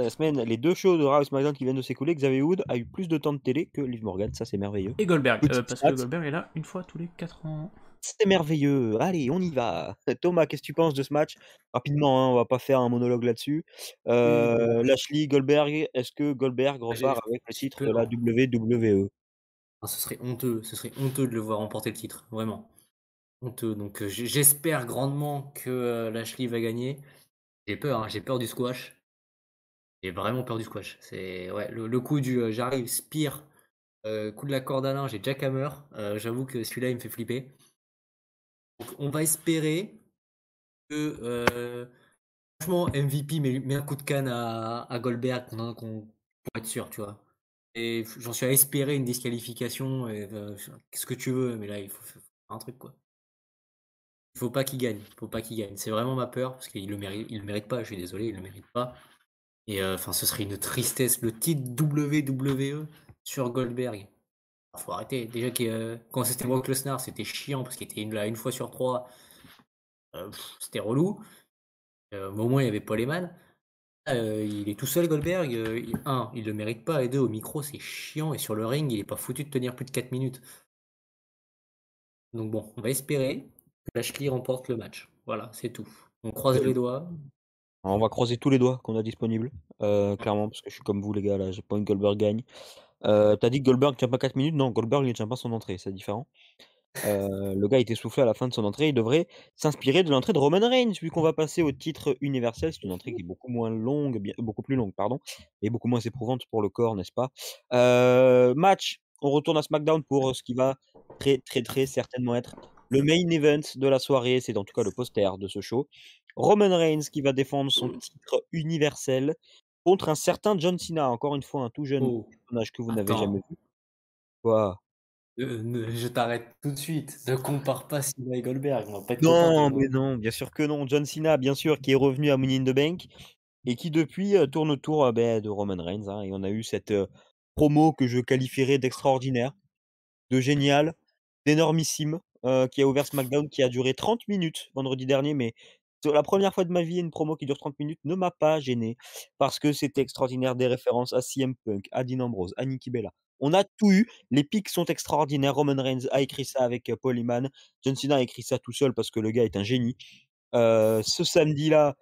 la semaine, les 2 shows de Raw et SmackDown qui viennent de s'écouler, Xavier Wood a eu plus de temps de télé que Liv Morgan, ça c'est merveilleux. Et Goldberg, Petite parce que stat, Goldberg est là une fois tous les 4 ans. c'est merveilleux. Allez, on y va. Thomas, qu'est-ce que tu penses de ce match? Rapidement, hein, on va pas faire un monologue là-dessus. Oui, Lashley, Goldberg, est-ce que Goldberg repart avec le j'ai titre de peur, la hein. WWE? Ce serait honteux de le voir remporter le titre, vraiment. Honteux. Donc j'espère grandement que Lashley va gagner. J'ai peur du squash. J'ai vraiment peur du squash. C'est ouais, le coup du j'arrive, Spear, coup de la corde à linge et jackhammer. J'avoue que celui-là il me fait flipper. Donc, on va espérer que franchement MVP met un coup de canne à Goldberg pour être sûr, tu vois. Et j'en suis à espérer une disqualification, et, ce que tu veux, mais là il faut faire un truc quoi. Il faut pas qu'il gagne, faut pas qu'il gagne. C'est vraiment ma peur parce il le mérite pas. Je suis désolé, il le mérite pas. Et enfin, ce serait une tristesse. Le titre WWE sur Goldberg. Faut arrêter. Déjà que quand c'était Brock Lesnar, c'était chiant parce qu'il était là une fois sur trois. C'était relou. Mais au moins, il y avait Paul Heyman. Il est tout seul, Goldberg. Il le mérite pas. Et deux, au micro, c'est chiant. Et sur le ring, il est pas foutu de tenir plus de 4 minutes. Donc bon, on va espérer que Lashley remporte le match. Voilà, c'est tout. On croise les doigts. Alors, on va croiser tous les doigts qu'on a disponibles, clairement, parce que je suis comme vous les gars là, j'ai pas envie que Goldberg gagne. Tu dit que Goldberg tient pas 4 minutes? Non, Goldberg il ne tient pas son entrée, c'est différent. Le gars était soufflé à la fin de son entrée, il devrait s'inspirer de l'entrée de Roman Reigns, vu qu'on va passer au titre universel. C'est une entrée qui est beaucoup moins longue, beaucoup plus longue, pardon, et beaucoup moins éprouvante pour le corps, n'est-ce pas? Match, on retourne à SmackDown pour ce qui va très, très, très certainement être le main event de la soirée. C'est en tout cas le poster de ce show. Roman Reigns qui va défendre son titre universel contre un certain John Cena, encore une fois un tout jeune Oh, personnage que vous n'avez jamais attends. vu. Quoi? Je t'arrête tout de suite. Ne compare pas Cena et Goldberg. On va pas être content de Non, le mais voir. non, bien sûr que non. John Cena, bien sûr, qui est revenu à Money in the Bank et qui depuis, tourne autour, de Roman Reigns, hein, et on a eu cette, promo que je qualifierais d'extraordinaire, de génial, d'énormissime, qui a ouvert SmackDown, qui a duré 30 minutes vendredi dernier, mais c'est la première fois de ma vie, une promo qui dure 30 minutes ne m'a pas gêné parce que c'était extraordinaire. Des références à CM Punk, à Dean Ambrose, à Nikki Bella. On a tout eu. Les pics sont extraordinaires. Roman Reigns a écrit ça avec, Paul Heyman. John Cena a écrit ça tout seul parce que le gars est un génie. Ce samedi-là,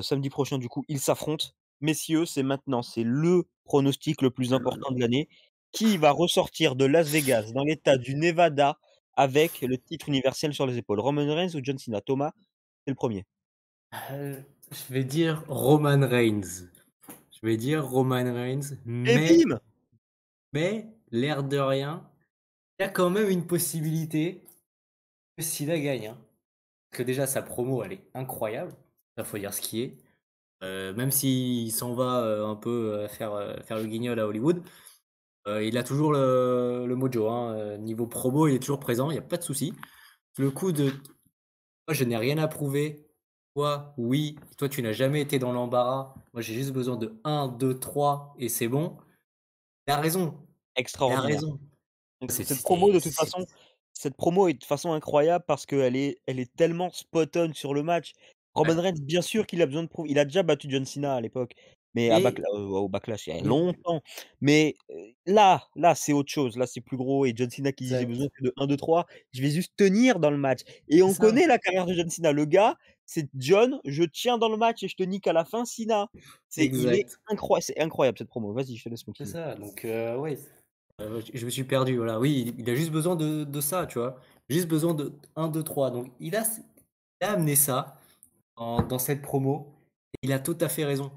samedi prochain du coup, ils s'affrontent. Messieurs, c'est maintenant, c'est le pronostic le plus Oh là important là. de l'année. Qui va ressortir de Las Vegas, dans l'état du Nevada, avec le titre universel sur les épaules? Roman Reigns ou John Cena? Thomas, c'est le premier. Je vais dire Roman Reigns. Je vais dire Roman Reigns, Et bim! mais l'air de rien, il y a quand même une possibilité que Cena gagne, hein. Parce que déjà, sa promo, elle est incroyable. Il faut dire ce qui est. Même s'il s'en va un peu faire le guignol à Hollywood, il a toujours le mojo, hein. Niveau promo, il est toujours présent, il n'y a pas de souci. Le coup de moi, je n'ai rien à prouver. Toi, oui, toi, tu n'as jamais été dans l'embarras. Moi, j'ai juste besoin de un, 2, 3 et c'est bon. Il a raison. Il a Extraordinaire. raison. Donc cette promo C'était. de toute façon, cette promo est de toute façon incroyable parce qu'elle est tellement spot on sur le match. Ouais. Roman Reigns, bien sûr qu'il a besoin de prouver, il a déjà battu John Cena à l'époque, mais Mais, au Backlash il y a mais, longtemps. Mais, là, c'est autre chose. Là, c'est plus gros et John Cena qui dit: «J'ai besoin exact. que de 1, 2, 3, je vais juste tenir dans le match» et C'est on ça. connaît la carrière de John Cena. Le gars, c'est: «John, je tiens dans le match et je te nique à la fin, Cena». Exact. C'est incroyable cette promo. Vas-y, je te laisse C'est continuer. ça. Donc, ouais. Je me suis perdu. Voilà. Oui, il a juste besoin de ça, tu vois. Juste besoin de un, 2, 3. Donc, il a amené ça dans cette promo. Et il a tout à fait raison.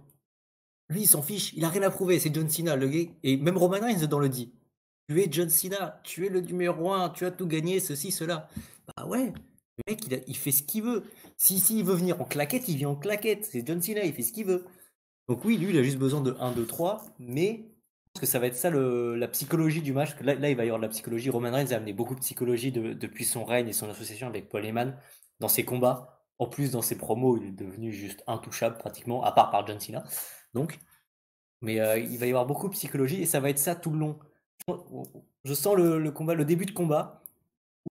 Lui, il s'en fiche, il a rien à prouver, c'est John Cena, le gars. Et même Roman Reigns dedans le dit. Tu es John Cena, tu es le numéro un, tu as tout gagné, ceci, cela. Bah ouais, le mec, il fait ce qu'il veut. Si il veut venir en claquette, il vient en claquette. C'est John Cena, il fait ce qu'il veut. Donc oui, lui, il a juste besoin de un, 2, 3, mais pense que ça va être ça la psychologie du match. Là, il va y avoir de la psychologie. Roman Reigns a amené beaucoup de psychologie depuis son règne et son association avec Paul Heyman dans ses combats. En plus, dans ses promos, il est devenu juste intouchable pratiquement, à part par John Cena. Donc, mais il va y avoir beaucoup de psychologie et ça va être ça tout le long. Je sens le combat, le début de combat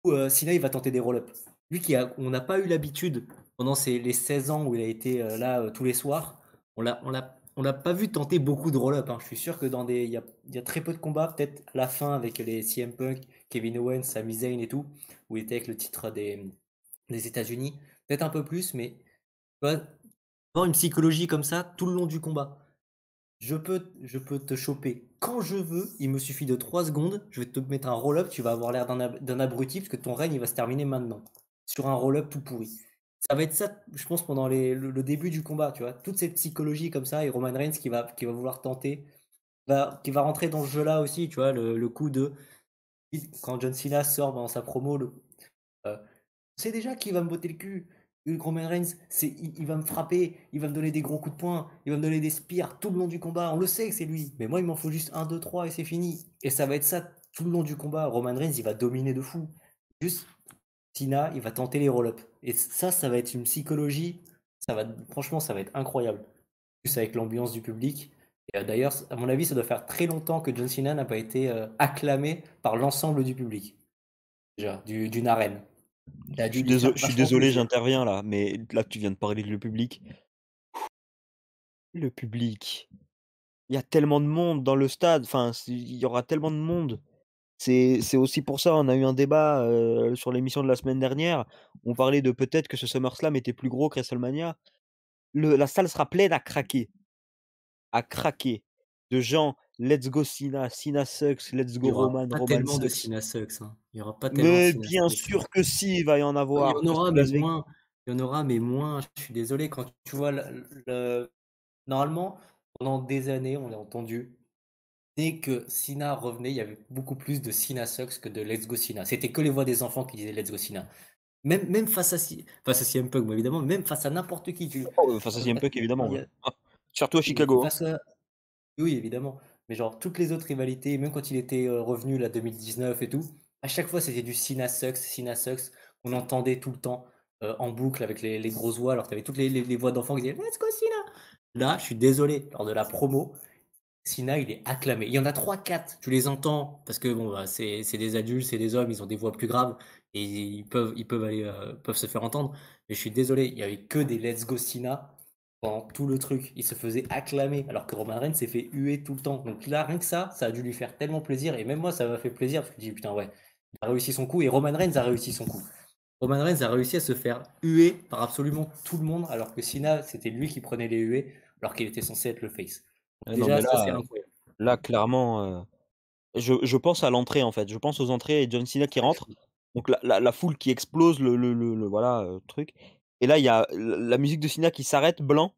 où Cena il va tenter des roll-ups. Lui on n'a pas eu l'habitude pendant les 16 ans où il a été là tous les soirs, on l'a pas vu tenter beaucoup de roll-up. Hein. Je suis sûr que il y a très peu de combats, peut-être à la fin avec les CM Punk, Kevin Owens, Sami Zayn et tout, où il était avec le titre des États-Unis. Peut-être un peu plus, mais tu vois, avoir une psychologie comme ça tout le long du combat. Je peux te choper quand je veux, il me suffit de 3 secondes, je vais te mettre un roll-up, tu vas avoir l'air d'un abruti parce que ton règne il va se terminer maintenant. Sur un roll-up tout pourri. Ça va être ça, je pense, pendant le début du combat, tu vois. Toute cette psychologie comme ça, et Roman Reigns qui va vouloir tenter, qui va rentrer dans ce jeu-là aussi, tu vois, le coup de. Quand John Cena sort dans sa promo, euh, c'est déjà qui va me botter le cul. Roman Reigns, il va me frapper, il va me donner des gros coups de poing, il va me donner des spires tout le long du combat. On le sait que c'est lui. Mais moi, il m'en faut juste 1, 2, 3 et c'est fini. Et ça va être ça tout le long du combat. Roman Reigns, il va dominer de fou. Juste, Cena, il va tenter les roll-ups. Et ça va être une psychologie. Franchement, ça va être incroyable. Plus avec l'ambiance du public. Et d'ailleurs, à mon avis, ça doit faire très longtemps que John Cena n'a pas été acclamé par l'ensemble du public. Déjà, d'une arène. Ça a dû lui faire Je suis vachement désolé, plaisir. j'interviens là, mais là, tu viens de parler de le public. Le public, il y a tellement de monde dans le stade, enfin, il y aura tellement de monde. C'est aussi pour ça, on a eu un débat, sur l'émission de la semaine dernière. On parlait de peut-être que ce SummerSlam était plus gros que WrestleMania. La salle sera pleine à craquer de gens: «Let's go Cena, Cena sucks, let's Il y go aura Roman, pas Roman tellement de sucks». Cena Sucks, hein. Il y aura pas tellement de Mais Cena bien Sucks. sûr que si, il va y en Il y avoir, en parce aura, que mais Las Vegas moins. Il y en aura, mais moins. Je suis désolé, quand tu vois normalement, pendant des années, on a entendu, dès que Cena revenait, il y avait beaucoup plus de Cena Sucks que de Let's Go Cena. C'était que les voix des enfants qui disaient Let's Go Cena. Même face à CM Punk, bon, évidemment, même face à n'importe qui. face à CM Punk évidemment, Il y ouais. a- Ah, surtout à Chicago, hein. face à, Oui, évidemment. Mais genre, toutes les autres rivalités, même quand il était revenu, là, 2019 et tout, à chaque fois, c'était du Cena Sucks, qu'on entendait tout le temps en boucle avec les grosses voix. Alors, tu avais toutes les voix d'enfants qui disaient Let's go Cena! Là, je suis désolé, lors de la promo, Cena, il est acclamé. Il y en a 3, 4, tu les entends, parce que bon, bah, c'est des adultes, c'est des hommes, ils ont des voix plus graves, et peuvent se faire entendre. Mais je suis désolé, il n'y avait que des Let's Go Cena pendant tout le truc. Il se faisait acclamer, alors que Roman Reigns s'est fait huer tout le temps. Donc là, rien que ça a dû lui faire tellement plaisir, et même moi, ça m'a fait plaisir, parce que je dis, putain, ouais, il a réussi son coup, et Roman Reigns a réussi son coup. Roman Reigns a réussi à se faire huer par absolument tout le monde, alors que Cena, c'était lui qui prenait les huées, alors qu'il était censé être le face. Ah non, Déjà, mais ça, là c'est incroyable. là clairement, je pense à l'entrée, en fait. Je pense aux entrées et John Cena qui rentre, donc la foule qui explose, le voilà, truc, et là, il y a la musique de Cena qui s'arrête, blanc,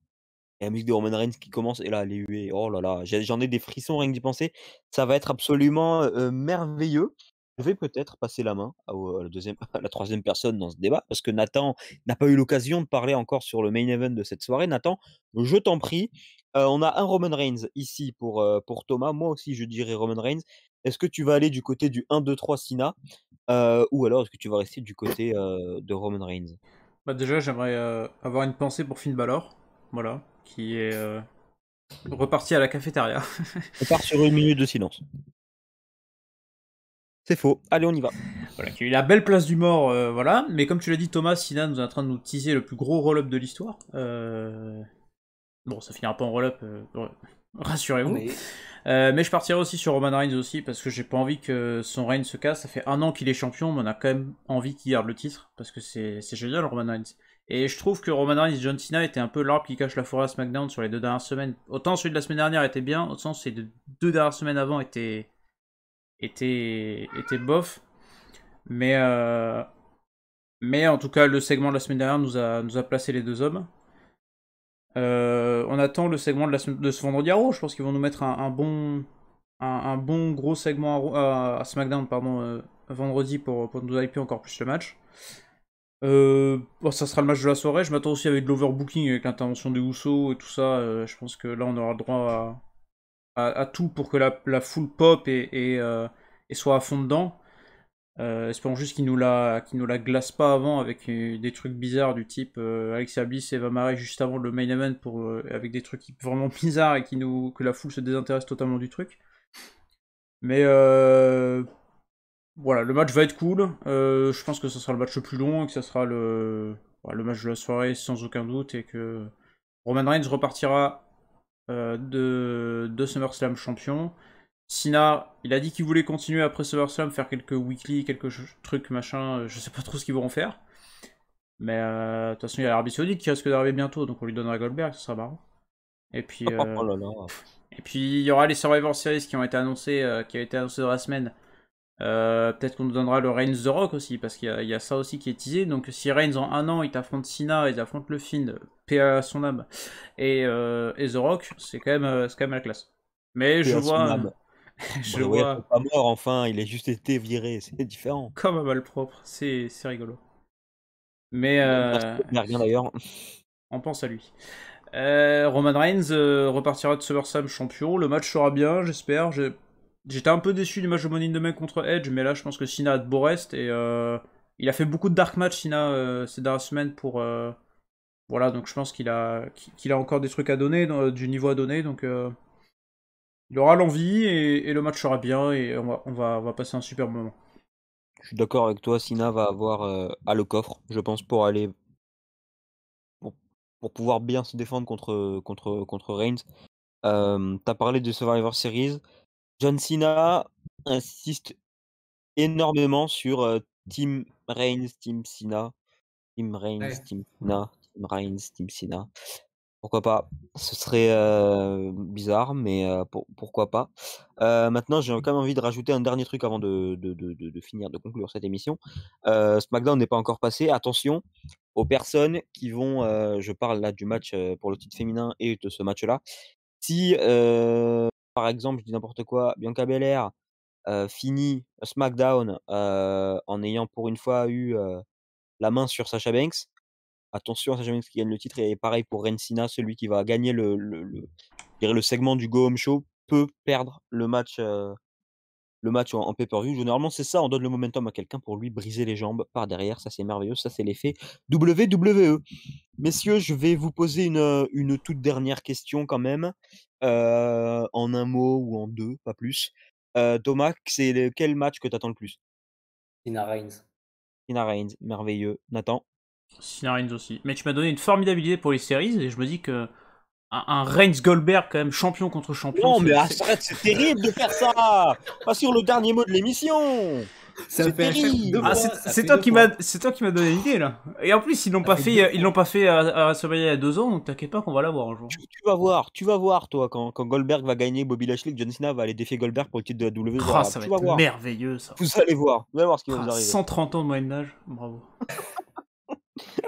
et la musique de Roman Reigns qui commence, et là, les huées, oh là là, j'en ai des frissons rien que d'y penser. Ça va être absolument, merveilleux. Je vais peut-être passer la main à la 2e à la 3e personne dans ce débat, parce que Nathan n'a pas eu l'occasion de parler encore sur le main event de cette soirée. Nathan, je t'en prie, on a un Roman Reigns ici pour Thomas. Moi aussi, je dirais Roman Reigns. Est-ce que tu vas aller du côté du 1-2-3 Cena, ou alors est-ce que tu vas rester du côté, de Roman Reigns? Bah déjà, j'aimerais avoir une pensée pour Finn Balor, voilà, qui est reparti à la cafétéria. On part sur 1 minute de silence. C'est faux. Allez, on y va. Voilà, qui a eu la belle place du mort, voilà. Mais comme tu l'as dit, Thomas, Cena nous est en train de nous teaser le plus gros roll-up de l'histoire. Bon, ça finira pas en roll-up, Non, rassurez-vous. mais Mais je partirai aussi sur Roman Reigns aussi, parce que j'ai pas envie que son règne se casse. Ça fait 1 an qu'il est champion, mais on a quand même envie qu'il garde le titre, parce que c'est génial, Roman Reigns. Et je trouve que Roman Reigns et John Cena étaient un peu l'arbre qui cache la forêt à SmackDown sur les 2 dernières semaines. Autant celui de la semaine dernière était bien, autant ces 2 dernières semaines avant étaient bof. Mais en tout cas, le segment de la semaine dernière nous a placé les 2 hommes. On attend le segment de ce vendredi à Raw. Je pense qu'ils vont nous mettre un bon gros segment à SmackDown, pardon, vendredi pour nous hyper encore plus le match. Bon, ça sera le match de la soirée. Je m'attends aussi avec de l'overbooking, avec l'intervention des Usos et tout ça. Je pense que là, on aura le droit à tout pour que la foule pop et soit à fond dedans. Espérons juste qu'il nous la glace pas avant avec des trucs bizarres du type Alexa Bliss et Eva Marie juste avant le main event avec des trucs vraiment bizarres et que la foule se désintéresse totalement du truc. Mais voilà, le match va être cool. Je pense que ce sera le match le plus long et que ce sera le match de la soirée sans aucun doute et que Roman Reigns repartira de SummerSlam champion. Cena, il a dit qu'il voulait continuer après SummerSlam, faire quelques weekly, quelques trucs, machin, je sais pas trop ce qu'ils vont faire. Mais de toute façon, il y a l'Arabie Saoudite qui risque d'arriver bientôt, donc on lui donnera Goldberg, ça sera marrant. Et puis, Oh là là. et puis il y aura les Survivor Series qui ont été annoncés, dans la semaine. Peut-être qu'on nous donnera le Reigns The Rock aussi, parce qu'il y a ça aussi qui est teasé. Donc si Reigns en un an, il affronte Cena, ils affrontent le Fiend, paix à son âme, et The Rock, c'est quand même la classe. Mais je Paix à son vois, âme. je Bray Wyatt n'est vois pas mort, enfin, il a juste été viré, c'est différent. comme un malpropre, c'est rigolo. Mais Merci Goldberg, hein, d'ailleurs. on pense à lui. Roman Reigns repartira de SummerSlam champion. Le match sera bien, j'espère. J'étais un peu déçu du match de Money in the Bank contre Edge, mais là je pense que Cena a de beaux restes et il a fait beaucoup de dark match Cena ces dernières semaines pour voilà, donc je pense qu'il a encore des trucs à donner, du niveau à donner, donc il aura l'envie et le match sera bien et on va passer un super moment. Je suis d'accord avec toi, Cena va avoir à le coffre, je pense, pour aller pour, pour pouvoir bien se défendre contre Reigns. T'as parlé de Survivor Series. John Cena insiste énormément sur Team Reigns, Team Cena. Team Reigns, Ouais. Team Cena, Team Reigns, Team Cena. Pourquoi pas? Ce serait bizarre, mais pourquoi pas? Maintenant, j'ai quand même envie de rajouter un dernier truc avant de finir, de conclure cette émission. SmackDown n'est pas encore passé. Attention aux personnes qui vont, je parle là du match pour le titre féminin et de ce match-là. Si, par exemple, je dis n'importe quoi, Bianca Belair finit SmackDown en ayant pour une fois eu la main sur Sasha Banks, attention à Sasha Banks qui gagne le titre et pareil pour Rencina, celui qui va gagner je dirais le segment du Go Home Show peut perdre le match en pay-per-view. Généralement, c'est ça, on donne le momentum à quelqu'un pour lui briser les jambes par derrière, ça c'est merveilleux, ça c'est l'effet WWE. Messieurs, je vais vous poser une toute dernière question quand même, en un mot ou en deux, pas plus. Thomas, c'est quel match que tu attends le plus? Cena Reigns. Cena Reigns, merveilleux. Nathan? Cena Reigns aussi. Mais tu m'as donné une formidable idée pour les séries et je me dis que un Reigns Goldberg quand même champion contre champion. Non, mais arrête, c'est terrible de faire ça! Pas sur le dernier mot de l'émission! Ça C'est fait à chaque terrible! deux Ah, fois, ça c'est fait toi deux qui fois. m'as donné l'idée là. Et en plus ils l'ont Ça pas fait fait deux ils fois. l'ont pas fait à WrestleMania il y a 2 ans, donc t'inquiète pas qu'on va l'avoir un jour. Tu vas voir, toi, quand Goldberg va gagner Bobby Lashley, que John Cena va aller défier Goldberg pour le titre de la WWE. Ah, ça va Tu vas être voir. merveilleux ça. Vous allez voir ce qui va Ah, vous arriver. 130 ans de moyenne d'âge, bravo.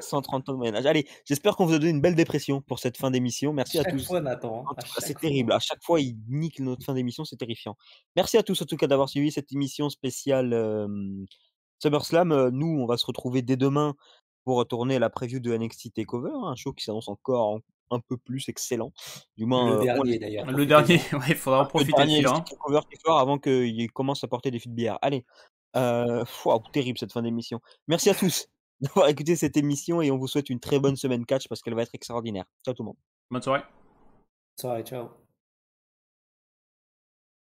130 ans de moyen âge. Allez, j'espère qu'on vous a donné une belle dépression pour cette fin d'émission. Merci à Chaque tous. fois, Nathan, En à tout cas, c'est chaque fois. terrible. À chaque fois, il nique notre fin d'émission, c'est terrifiant. Merci à tous, en tout cas, d'avoir suivi cette émission spéciale SummerSlam. Nous, on va se retrouver dès demain pour retourner à la preview de NXT TakeOver, un show qui s'annonce encore un peu plus excellent. Du moins, Le on dernier l'espère. d'ailleurs. Le dernier, Profitez-en. ouais, il faudra en Le profiter dernier dessus NXT là. TakeOver qui sort avant qu'il commence à porter des fûts de bière. Allez, waouh, terrible cette fin d'émission. Merci à tous d'avoir écouté cette émission et on vous souhaite une très bonne semaine catch parce qu'elle va être extraordinaire. Ciao tout le monde. Bonne soirée. Soirée, ciao.